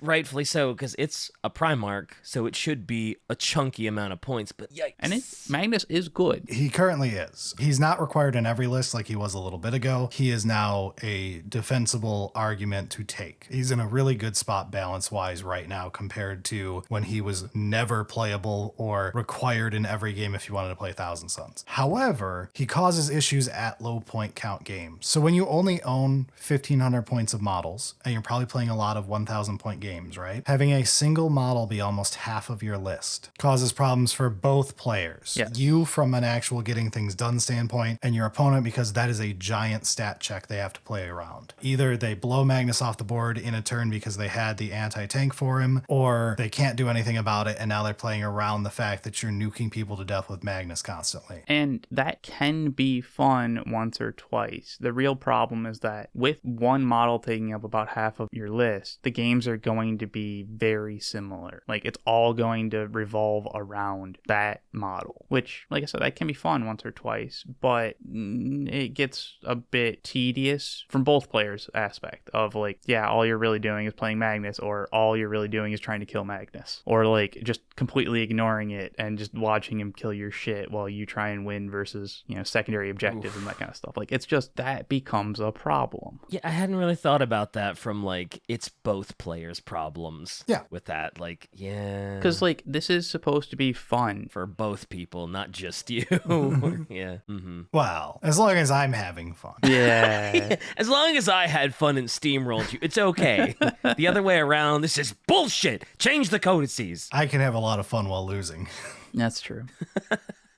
rightfully so, because it's a Primarch, so it should be a chunky amount of points, but yikes. And Magnus is good. He currently is. He's not required in every list like he was a little bit ago. He is now a defensible argument to take. He's in a really good spot balance-wise right now compared to when he was never playable or required in every game if you wanted to play Thousand Suns. However, he causes issues at low point count games. So when you only own 1,500 points of models, and you're probably playing a lot of 1,000 point games, right? Having a single model be almost half of your list causes problems for both players. Yes. You from an actual getting things done standpoint, and your opponent because that is a giant stat check they have to play around. Either they blow Magnus off the board in a turn because they had the anti-tank for him, or they can't do anything about it and now they're playing around the fact that you're nuking people to death with Magnus constantly. And that can be fun once or twice. The real problem is that with one model taking up about half of your list, the games are going to be very similar. Like, it's all going to revolve around that model, which, like I said, that can be fun once or twice, but it gets a bit tedious from both players' aspect of like, yeah, all you're really doing is playing Magnus, or all you're really doing is trying to kill Magnus, or like just completely ignoring it and just watching him kill your shit while you try and win versus, you know, secondary objectives and that kind of stuff. Like, it's just that becomes a problem. Yeah, I hadn't really thought about that from like, it's both players' problems. Yeah. With that, like, yeah. Because like, this is supposed to be fun. For both people, not just you. Yeah. Mm-hmm. Well, as long as I'm having fun. Yeah. As long as I had fun and steamrolled you, it's okay. The other way around, this is bullshit. Change the codices. I can have a lot of fun while losing. That's true.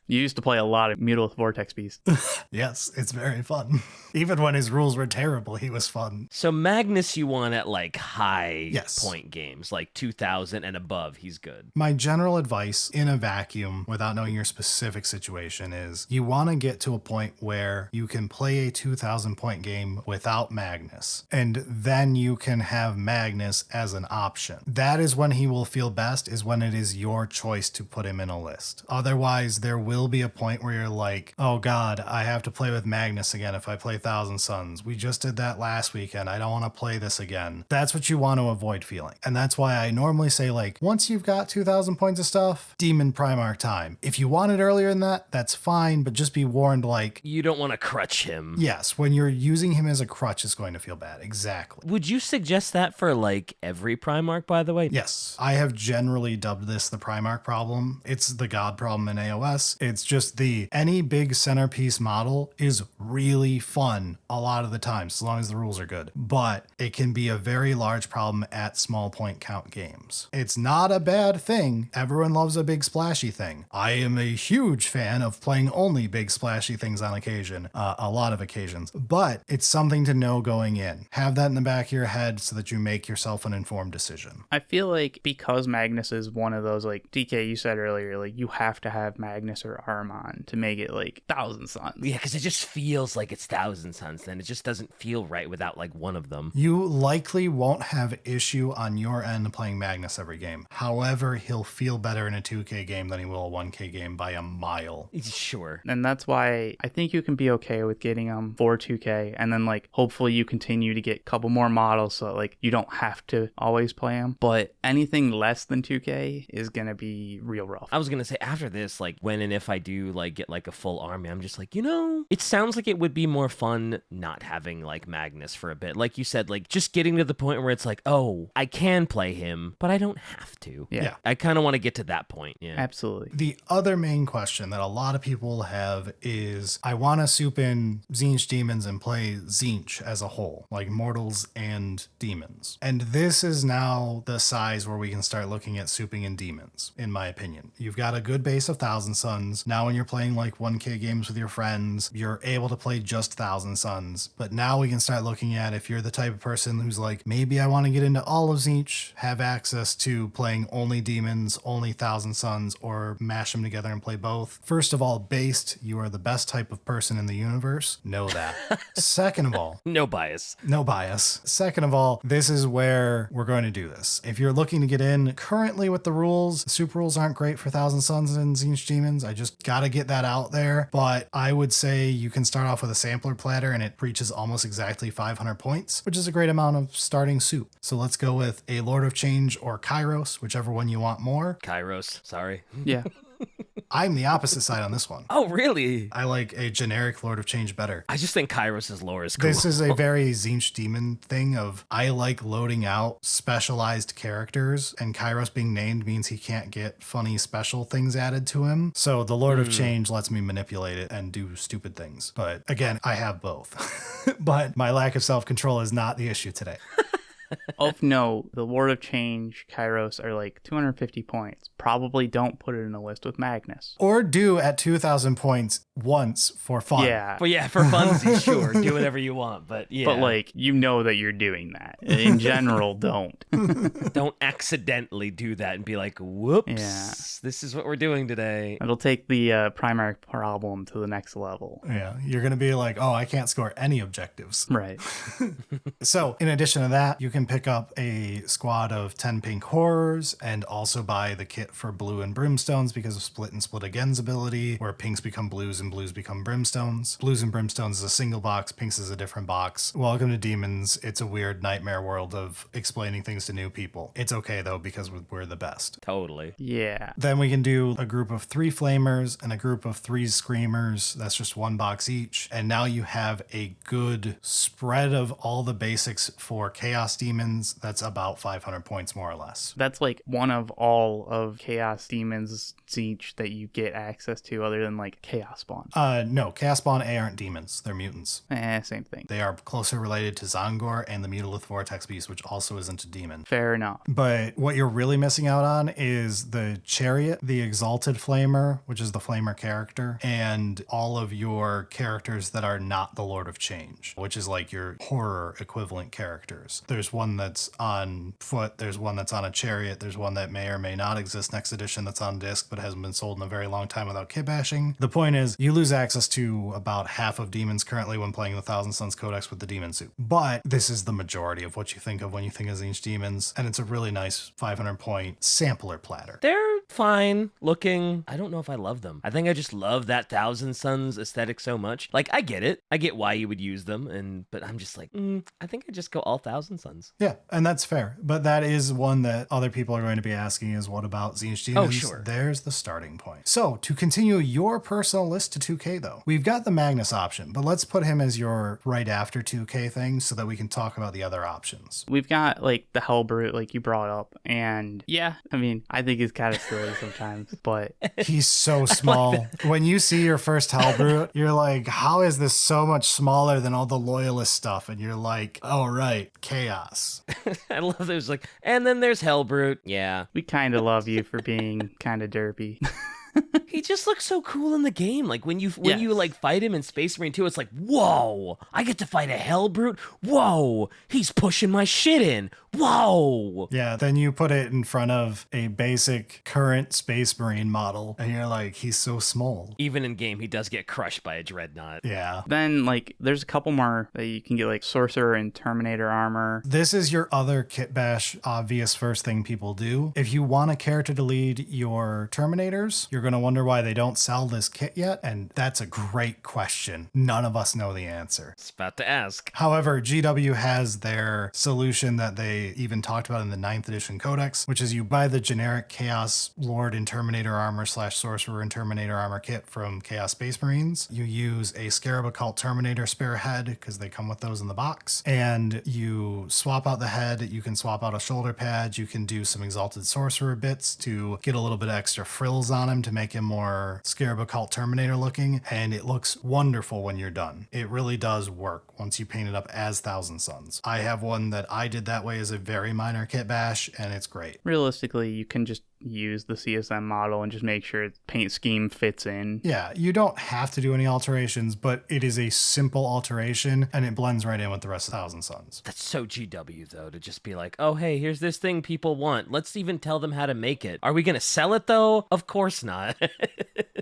You used to play a lot of Mutalith Vortex Beast. Yes, it's very fun. Even when his rules were terrible, he was fun. So Magnus you want at like high Yes. point games, like 2,000 and above, he's good. My general advice in a vacuum, without knowing your specific situation, is you want to get to a point where you can play a 2,000 point game without Magnus, and then you can have Magnus as an option. That is when he will feel best, is when it is your choice to put him in a list. Otherwise, there will be a point where you're like, oh God, I have to play with Magnus again if I play Thousand Suns. We just did that last weekend. I don't want to play this again. That's what you want to avoid feeling. And that's why I normally say, like, once you've got 2,000 points of stuff, Demon Primarch time. If you want it earlier than that, that's fine, but just be warned, like, You don't want to crutch him. yes, when you're using him as a crutch, it's going to feel bad. Exactly. Would you suggest that for like every Primarch, by the way? Yes, I have generally dubbed this the Primarch problem. It's the God problem in AOS. It's just any big centerpiece model is really fun a lot of the time, as long as the rules are good. But it can be a very large problem at small point count games. It's not a bad thing. Everyone loves a big splashy thing. I am a huge fan of playing only big splashy things on occasion, a lot of occasions. But it's something to know going in. Have that in the back of your head so that you make yourself an informed decision. I feel like because Magnus is one of those, like DK, you said earlier, like you have to have Magnus or Armon to make it like Thousand Suns. Yeah, because it just feels like it's Thousand Suns, then it just doesn't feel right without like one of them. You likely won't have issue on your end playing Magnus every game. However, he'll feel better in a 2K game than he will a 1K game by a mile. Sure. And that's why I think you can be okay with getting them for 2K, and then like hopefully you continue to get a couple more models so like you don't have to always play them. But anything less than 2K is gonna be real rough. I was gonna say after this, like when and if I do like get like a full army, I'm just like, it sounds like it would be more fun fun not having like Magnus for a bit. Like you said, like just getting to the point where it's like, oh, I can play him, but I don't have to. Yeah. I kind of want to get to that point. Yeah. Absolutely. The other main question that a lot of people have is, I want to soup in Tzeentch demons and play Tzeentch as a whole, like mortals and demons. And this is now the size where we can start looking at souping in demons, in my opinion. You've got a good base of Thousand Suns. Now when you're playing like 1K games with your friends, you're able to play just Thousand Suns. But now we can start looking at, if you're the type of person who's like, maybe I want to get into all of Tzeentch, have access to playing only demons, only Thousand Suns, or mash them together and play both. First of all, based, you are the best type of person in the universe. Know that. Second of all, No bias. no bias. Second of all, this is where we're going to do this. If you're looking to get in currently with the rules, super rules aren't great for Thousand Suns and Tzeentch Demons. I just got to get that out there. But I would say you can start off with a sampler platter and it reaches almost exactly 500 points, which is a great amount of starting soup. So let's go with a Lord of Change or Kairos, whichever one you want more. Kairos. Sorry. Yeah. I'm the opposite side on this one. Oh, really? I like a generic Lord of Change better. I just think Kairos' lore is cool. This is a very Tzeentch Demon thing of, I like loading out specialized characters, and Kairos being named means he can't get funny special things added to him. So the Lord of Change lets me manipulate it and do stupid things. But again, I have both. But my lack of self-control is not the issue today. Of note, the Lord of Change Kairos are like 250 points. Probably don't put it in a list with Magnus. Or do at 2,000 points once for fun. Yeah. But yeah, for funsies, sure. Do whatever you want. But yeah. But like, you know that you're doing that. In general, don't. Don't accidentally do that and be like, whoops, Yeah. this is what we're doing today. It'll take the Primarch problem to the next level. Yeah, you're going to be like, oh, I can't score any objectives. Right. So in addition to that, you can pick up a squad of 10 pink horrors and also buy the kit for blue and brimstones because of split and split again's ability, where pinks become blues and blues become brimstones. Blues and brimstones is a single box, pinks is a different box. Welcome to Demons. It's a weird nightmare world of explaining things to new people. It's okay though, because we're the best. Totally. Yeah. Then we can do a group of 3 flamers and a group of 3 screamers. That's just 1 box each. And now you have a good spread of all the basics for Chaos Demons. That's about 500 points more or less. That's like one of all of Chaos Demons Tzeentch that you get access to other than like Chaos Spawn. No, Chaos Spawn A aren't demons. They're mutants. Same thing. They are closer related to Zangor and the Mutalith Vortex Beast, which also isn't a demon. Fair enough. But what you're really missing out on is the Chariot, the Exalted Flamer, which is the Flamer character, and all of your characters that are not the Lord of Change, which is like your horror equivalent characters. There's one that's on foot, there's one that's on a chariot, there's one that may or may not exist next edition that's on disc but hasn't been sold in a very long time without kit bashing. The point is, you lose access to about half of demons currently when playing the Thousand Suns Codex with the demon suit. But this is the majority of what you think of when you think of Tzeentch Demons, and it's a really nice 500 point sampler platter. They're fine looking. I don't know if I love them. I think I just love that Thousand Suns aesthetic so much. Like, I get it. I get why you would use them, but I'm just like, I think I just go all Thousand Suns. Yeah, and that's fair. But that is one that other people are going to be asking is, what about Tzeentch Demons? Oh, sure. There's the starting point. So to continue your personal list to 2K though, we've got the Magnus option, but let's put him as your right after 2K thing so that we can talk about the other options. We've got like the Hellbrute, like you brought up, and yeah, I mean, I think he's kind of silly sometimes, but He's so small. When you see your first Hellbrute, you're like, how is this so much smaller than all the loyalist stuff? And you're like, oh right, chaos. I love those, like, and then there's Hellbrute. Yeah. we kind of love you for being kind of derpy. He just looks so cool in the game. Like when you Yes. like fight him in Space Marine 2, it's like, whoa, I get to fight a Hellbrute. Whoa, he's pushing my shit in. Whoa. Yeah, then you put it in front of a basic current Space Marine model, and you're like, he's so small. Even in game, he does get crushed by a Dreadnought. Yeah. Then like there's a couple more that you can get, like Sorcerer and Terminator armor. This is your other kit bash obvious first thing people do. If you want a character to lead your Terminators, you're going to wonder why they don't sell this kit yet, and that's a great question. None of us know the answer. It's about to ask. However, GW has their solution that they they even talked about in the 9th edition codex, which is you buy the generic Chaos Lord and Terminator armor / Sorcerer and Terminator armor kit from Chaos Space Marines. You use a Scarab Occult Terminator spare head because they come with those in the box, and you swap out the head. You can swap out a shoulder pad. You can do some Exalted Sorcerer bits to get a little bit of extra frills on him to make him more Scarab Occult Terminator looking, and it looks wonderful when you're done. It really does work once you paint it up as Thousand Suns. I have one that I did that way as a very minor kit bash, and it's great. Realistically, you can just use the CSM model and just make sure its paint scheme fits in. Yeah, you don't have to do any alterations, but it is a simple alteration and it blends right in with the rest of Thousand Suns. That's so GW, though, to just be like, oh, hey, here's this thing people want. Let's even tell them how to make it. Are we going to sell it, though? Of course not.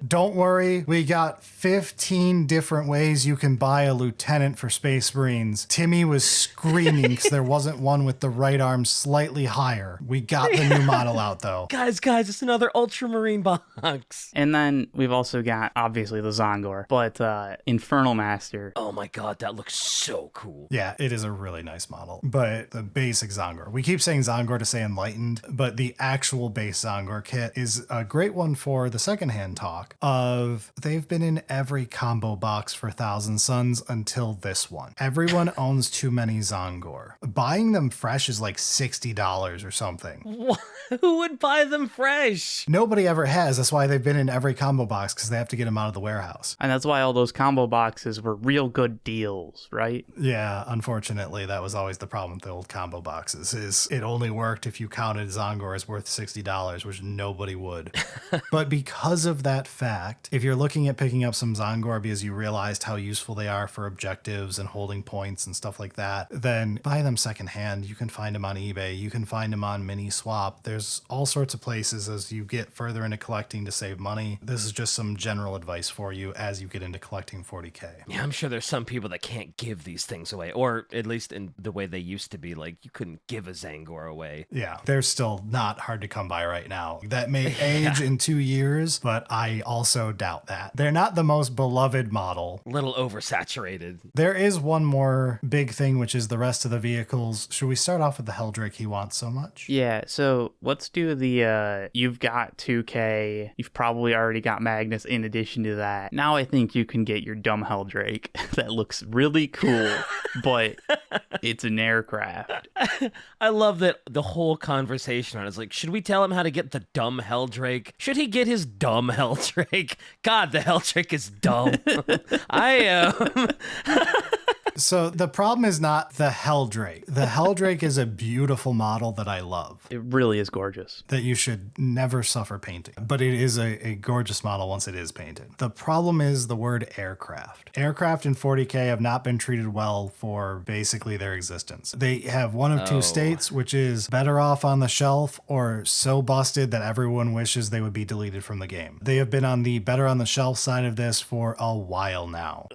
Don't worry, we got 15 different ways you can buy a lieutenant for Space Marines. Timmy was screaming because there wasn't one with the right arm slightly higher. We got the new model out, though. Guys, it's another Ultramarine box. And then we've also got, obviously, the Zongor, but Infernal Master. Oh my god, that looks so cool. Yeah, it is a really nice model. But the basic Zongor, we keep saying Zongor to say Enlightened, but the actual base Zongor kit is a great one for the secondhand talk of they've been in every combo box for Thousand Suns until this one. Everyone owns too many Zongor. Buying them fresh is like $60 or something. What? Who would buy them fresh? Nobody ever has. That's why they've been in every combo box, because they have to get them out of the warehouse. And that's why all those combo boxes were real good deals, right? Yeah, unfortunately, that was always the problem with the old combo boxes, is it only worked if you counted Zongor as worth $60, which nobody would. But because of that fact, if you're looking at picking up some Zongor because you realized how useful they are for objectives and holding points and stuff like that, then buy them secondhand. You can find them on eBay. You can find them on Mini Swap. There's all sorts of places as you get further into collecting to save money. This is just some general advice for you as you get into collecting 40K. Yeah, I'm sure there's some people that can't give these things away, or at least in the way they used to be, like you couldn't give a Zangor away. Yeah, they're still not hard to come by right now. That may age in 2 years, but I also doubt that. They're not the most beloved model. Little oversaturated. There is one more big thing, which is the rest of the vehicles. Should we start off with the Helldrake he wants so much? Yeah, so let's do the, you've got 2K, you've probably already got Magnus in addition to that. Now I think you can get your dumb Helldrake that looks really cool, but it's an aircraft. I love that the whole conversation on it is like, should we tell him how to get the dumb Helldrake? Should he get his dumb Helldrake? God, the Helldrake is dumb. I am. So the problem is not the Helldrake. The Helldrake is a beautiful model that I love. It really is gorgeous. That you should never suffer painting. But it is a gorgeous model once it is painted. The problem is the word aircraft. Aircraft in 40K have not been treated well for basically their existence. They have one of two states, which is better off on the shelf or so busted that everyone wishes they would be deleted from the game. They have been on the better on the shelf side of this for a while now.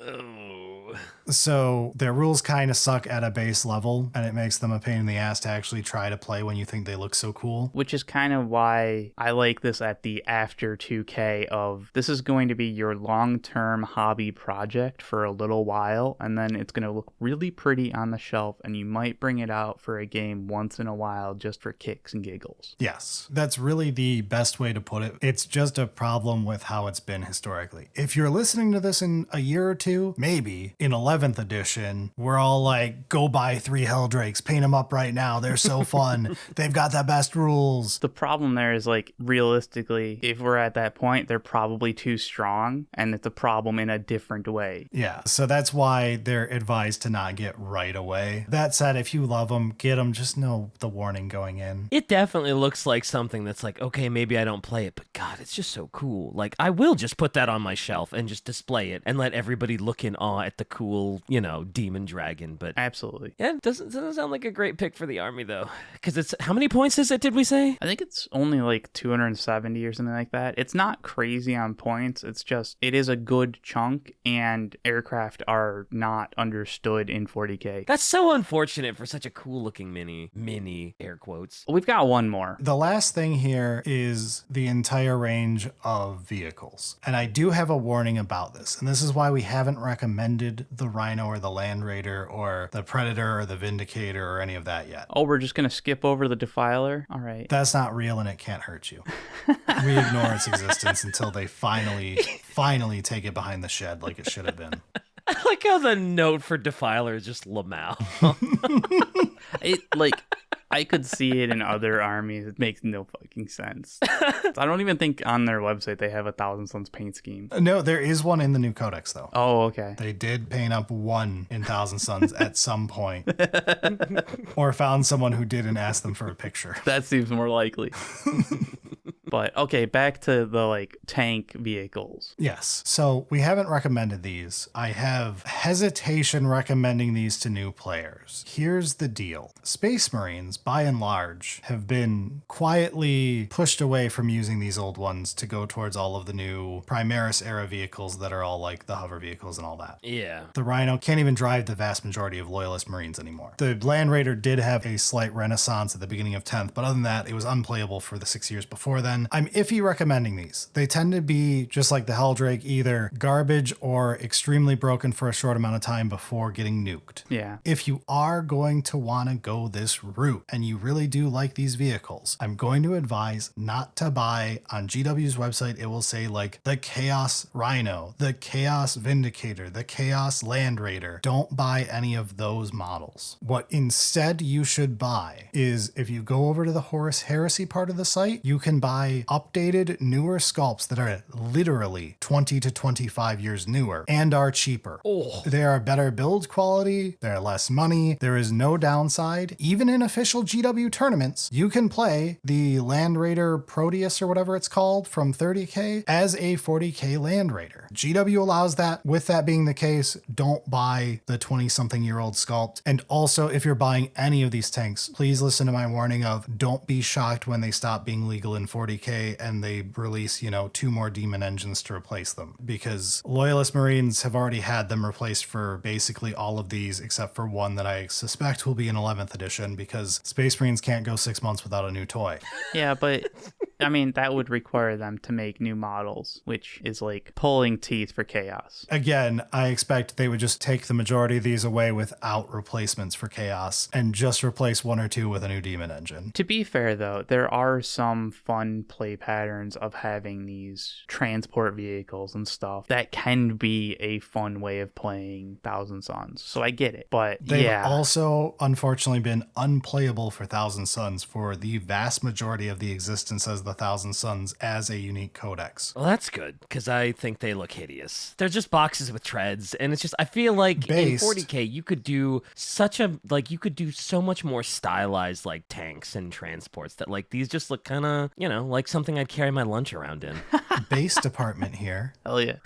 So their rules kind of suck at a base level, and it makes them a pain in the ass to actually try to play when you think they look so cool. Which is kind of why I like this at the after 2K of this is going to be your long-term hobby project for a little while, and then it's going to look really pretty on the shelf, and you might bring it out for a game once in a while just for kicks and giggles. Yes, that's really the best way to put it. It's just a problem with how it's been historically. If you're listening to this in a year or two, maybe in 11th edition, we're all like, go buy 3 Helldrakes, paint them up right now. They're so fun. They've got the best rules. The problem there is, like, realistically, if we're at that point, they're probably too strong, and it's a problem in a different way. Yeah, so that's why they're advised to not get right away. That said, if you love them, get them. Just know the warning going in. It definitely looks like something that's like, okay, maybe I don't play it, but God, it's just so cool. Like, I will just put that on my shelf and just display it and let everybody look in awe at the cool, demon dragon. But absolutely. Yeah, it doesn't sound like a great pick for the army, though. Because it's, how many points is it, did we say? I think it's only like 270 or something like that. It's not crazy on points. It's just, it is a good chunk, and aircraft are not understood in 40K. That's so unfortunate for such a cool looking mini air quotes. We've got one more. The last thing here is the entire range of vehicles. And I do have a warning about this. And this is why we haven't recommended the the Rhino or the Land Raider or the Predator or the Vindicator or any of that yet. Oh, we're just going to skip over the Defiler? All right. That's not real and it can't hurt you. We ignore its existence until they finally take it behind the shed like it should have been. I like how the note for Defiler is just Lamau. I could see it in other armies. It makes no fucking sense. I don't even think on their website they have a Thousand Suns paint scheme. No, there is one in the new codex, though. Oh, okay. They did paint up one in Thousand Suns at some point. Or found someone who did and asked them for a picture. That seems more likely. But okay, back to the tank vehicles. Yes. So we haven't recommended these. I have hesitation recommending these to new players. Here's the deal. Space Marines, by and large, have been quietly pushed away from using these old ones to go towards all of the new Primarchs era vehicles that are all like the hover vehicles and all that. Yeah. The Rhino can't even drive the vast majority of Loyalist Marines anymore. The Land Raider did have a slight renaissance at the beginning of 10th, but other than that, it was unplayable for the 6 years before then. I'm iffy recommending these. They tend to be, just like the Helldrake, either garbage or extremely broken for a short amount of time before getting nuked. Yeah. If you are going to want to go this route and you really do like these vehicles, I'm going to advise not to buy on GW's website. It will say the Chaos Rhino, the Chaos Vindicator, the Chaos Land Raider. Don't buy any of those models. What instead you should buy is, if you go over to the Horus Heresy part of the site, you can buy updated, newer sculpts that are literally 20 to 25 years newer and are cheaper. Oh. They are better build quality, they're less money, there is no downside. Even in official GW tournaments, you can play the Land Raider Proteus or whatever it's called from 30k as a 40k Land Raider. GW allows that. With that being the case, don't buy the 20-something-year-old sculpt. And also, if you're buying any of these tanks, please listen to my warning of don't be shocked when they stop being legal in 40k and they release, 2 more Daemon Engines to replace them. Because Loyalist Marines have already had them replaced for basically all of these, except for one that I suspect will be an 11th edition, because Space Marines can't go 6 months without a new toy. Yeah, but I mean, that would require them to make new models, which is pulling teeth for Chaos. Again, I expect they would just take the majority of these away without replacements for Chaos and just replace 1 or 2 with a new Daemon Engine. To be fair, though, there are some fun play patterns of having these transport vehicles and stuff that can be a fun way of playing Thousand Suns. So I get it. But They've also, unfortunately, been unplayable for Thousand Suns for the vast majority of the existence as the Thousand Suns as a unique codex. Well, that's good, because I think they look hideous. They're just boxes with treads, and it's just, I feel like in 40k, you could do you could do so much more stylized, tanks and transports that, these just look kind of, like something I'd carry my lunch around in. Base department here. Hell yeah.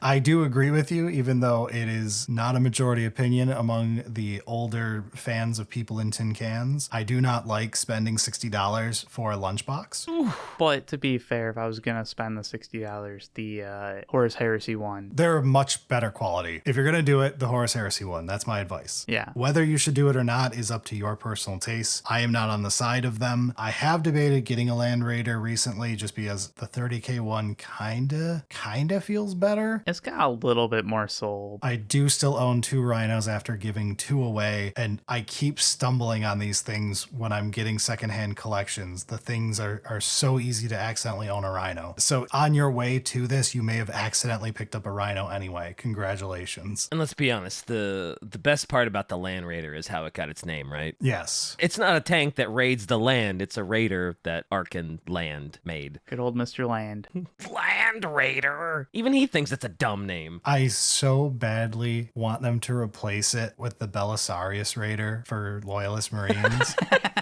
I do agree with you, even though it is not a majority opinion among the older fans of people in tin cans. I do not like spending $60 for a lunchbox. But to be fair, if I was going to spend the $60, the Horus Heresy one. They're much better quality. If you're going to do it, the Horus Heresy one. That's my advice. Yeah. Whether you should do it or not is up to your personal taste. I am not on the side of them. I have debated getting a Land Raider recently just because the 30k one kinda feels better. It's got a little bit more soul. I do still own 2 Rhinos after giving 2 away, and I keep stumbling on these things when I'm getting secondhand collections. The things are so easy to accidentally own a Rhino. So on your way to this, you may have accidentally picked up a Rhino anyway. Congratulations. And let's be honest, the best part about the Land Raider is how it got its name, right? Yes. It's not a tank that raids the land, it's a raider that Arkan Land made. Good old Mr. Land. Land Raider! Even he thinks it's a dumb name. I so badly want them to replace it with the Belisarius Raider for Loyalist Marines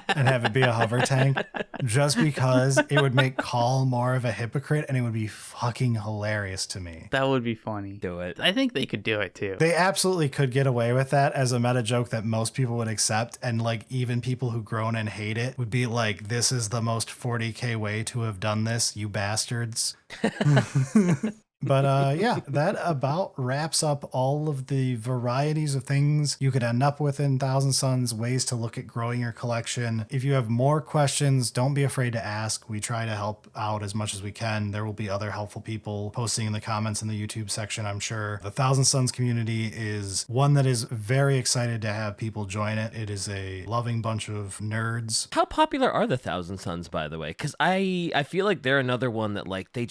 and have it be a hover tank, just because it would make Call more of a hypocrite and it would be fucking hilarious to me. That would be funny. Do it. I think they could do it too. They absolutely could get away with that as a meta joke that most people would accept, and even people who groan and hate it would be like, this is the most 40k way to have done this, you bastards. But yeah, that about wraps up all of the varieties of things you could end up with in Thousand Suns, ways to look at growing your collection. If you have more questions, don't be afraid to ask. We try to help out as much as we can. There will be other helpful people posting in the comments in the YouTube section, I'm sure. The Thousand Suns community is one that is very excited to have people join it. It is a loving bunch of nerds. How popular are the Thousand Suns, by the way? Because I feel like they're another one that like they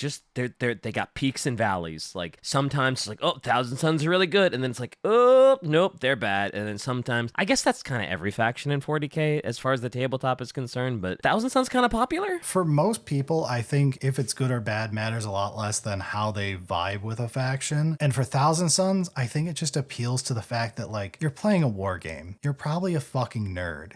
got peaks and valleys. Like sometimes it's like, oh, Thousand Suns are really good, and then it's like, oh nope, they're bad. And then sometimes, I guess that's kind of every faction in 40k as far as the tabletop is concerned. But Thousand Suns kind of popular for most people. I think if it's good or bad matters a lot less than how they vibe with a faction. And for Thousand Suns, I think it just appeals to the fact that like you're playing a war game. You're probably a fucking nerd.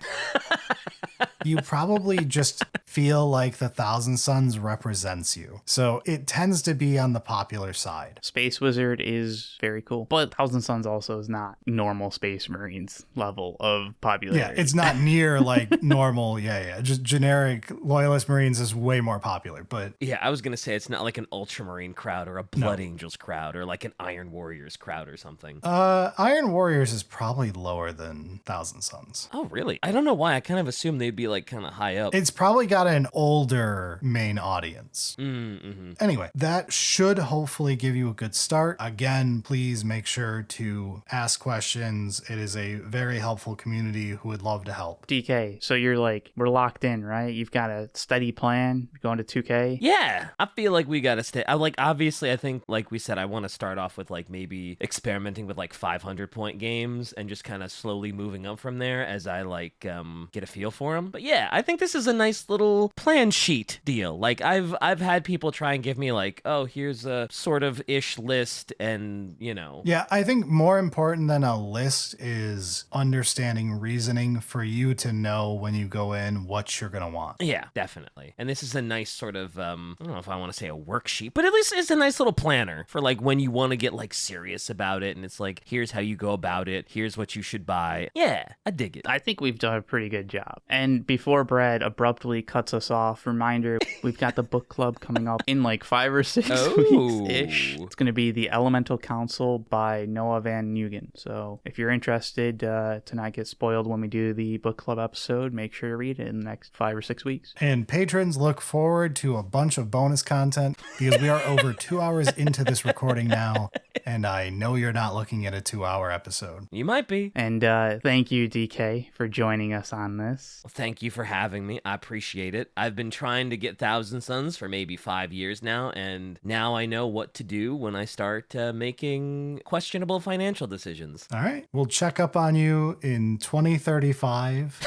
You probably just feel like the Thousand Suns represents you. So it tends to be on the popular side. Space Wizard is very cool, but Thousand Suns also is not normal Space Marines level of popularity. Yeah, it's not near like normal. Yeah. Just generic Loyalist Marines is way more popular. But yeah, I was going to say it's not like an Ultramarine crowd or a Blood Angels crowd or like an Iron Warriors crowd or something. Iron Warriors is probably lower than Thousand Suns. Oh, really? I don't know why. I kind of assumed they'd be like kind of high up. It's probably got an older main audience. Mm-hmm. Anyway, that should hopefully give you a good start. Again, please make sure to ask questions. It is a very helpful community who would love to help. DK, so you're like, we're locked in, right? You've got a steady plan going to 2K? Yeah, I feel like we got to stay. Obviously, I think, like we said, I want to start off with like maybe experimenting with like 500-point games and just kind of slowly moving up from there as I like get a feel for them. But yeah, I think this is a nice little plan sheet deal. Like I've had people try and give me like, oh, here's a sort of ish list, and you know. Yeah, I think more important than a list is understanding reasoning for you to know when you go in what you're gonna want. Yeah, definitely. And this is a nice sort of I don't know if I want to say a worksheet, but at least it's a nice little planner for like when you want to get like serious about it, and it's like, here's how you go about it, here's what you should buy. Yeah, I dig it. I think we've done a pretty good job. And before Brad abruptly cuts us off, reminder, we've got the book club coming up in like 5 or 6 weeks-ish. It's going to be The Elemental Council by Noah Van Nugen. So if you're interested to not get spoiled when we do the book club episode, make sure to read it in the next 5 or 6 weeks. And patrons, look forward to a bunch of bonus content because we are over 2 hours into this recording now, and I know you're not looking at a 2-hour episode. You might be. And thank you, DK, for joining us on this. Well, thank you for having me. I appreciate it. I've been trying to get Thousand Suns for maybe 5 years now, and now I know what to do when I start making questionable financial decisions. All right. We'll check up on you in 2035.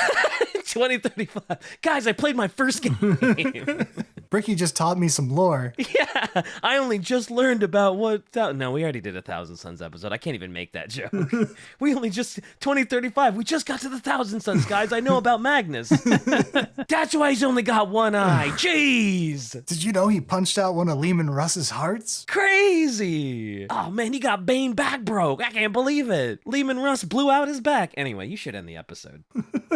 2035. Guys, I played my first game. Bricky just taught me some lore. Yeah, I only just learned about what... No, we already did a Thousand Suns episode. I can't even make that joke. We only just... 2035. We just got to the Thousand Suns, guys. I know about Magnus. That's why he's only got one eye. Jeez. Did you know he punched out one of Lehman Russ's hearts? Crazy. Oh, man, he got Bane back broke. I can't believe it. Lehman Russ blew out his back. Anyway, you should end the episode.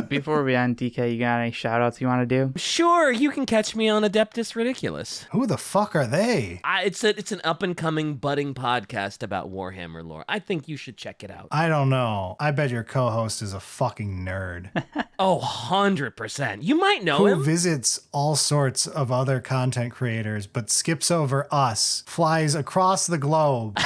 Before we end, DK, you got any shout-outs you want to do? Sure, you can catch me on Adeptus Ridiculous. Who the fuck are they? It's an up-and-coming, budding podcast about Warhammer lore. I think you should check it out. I don't know. I bet your co-host is a fucking nerd. Oh, 100%. You might know him. Who visits all sorts of other content creators, but skips over us, flies across the globe.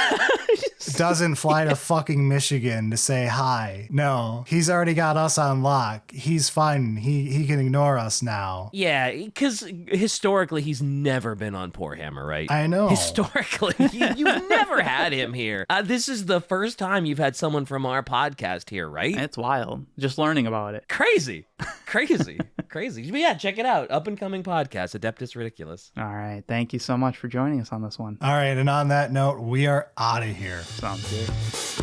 Doesn't fly to fucking Michigan to say hi. No, he's already got us on lock. He's fine. He can ignore us now. Yeah, because historically he's never been on Poor Hammer, right? I know. Historically, you've never had him here. This is the first time you've had someone from our podcast here, right? It's wild. Just learning about it. Crazy. Crazy. But yeah, check it out. Up and coming podcast, Adeptus Ridiculous. All right. Thank you so much for joining us on this one. All right. And on that note, we are out of here. Sounds good.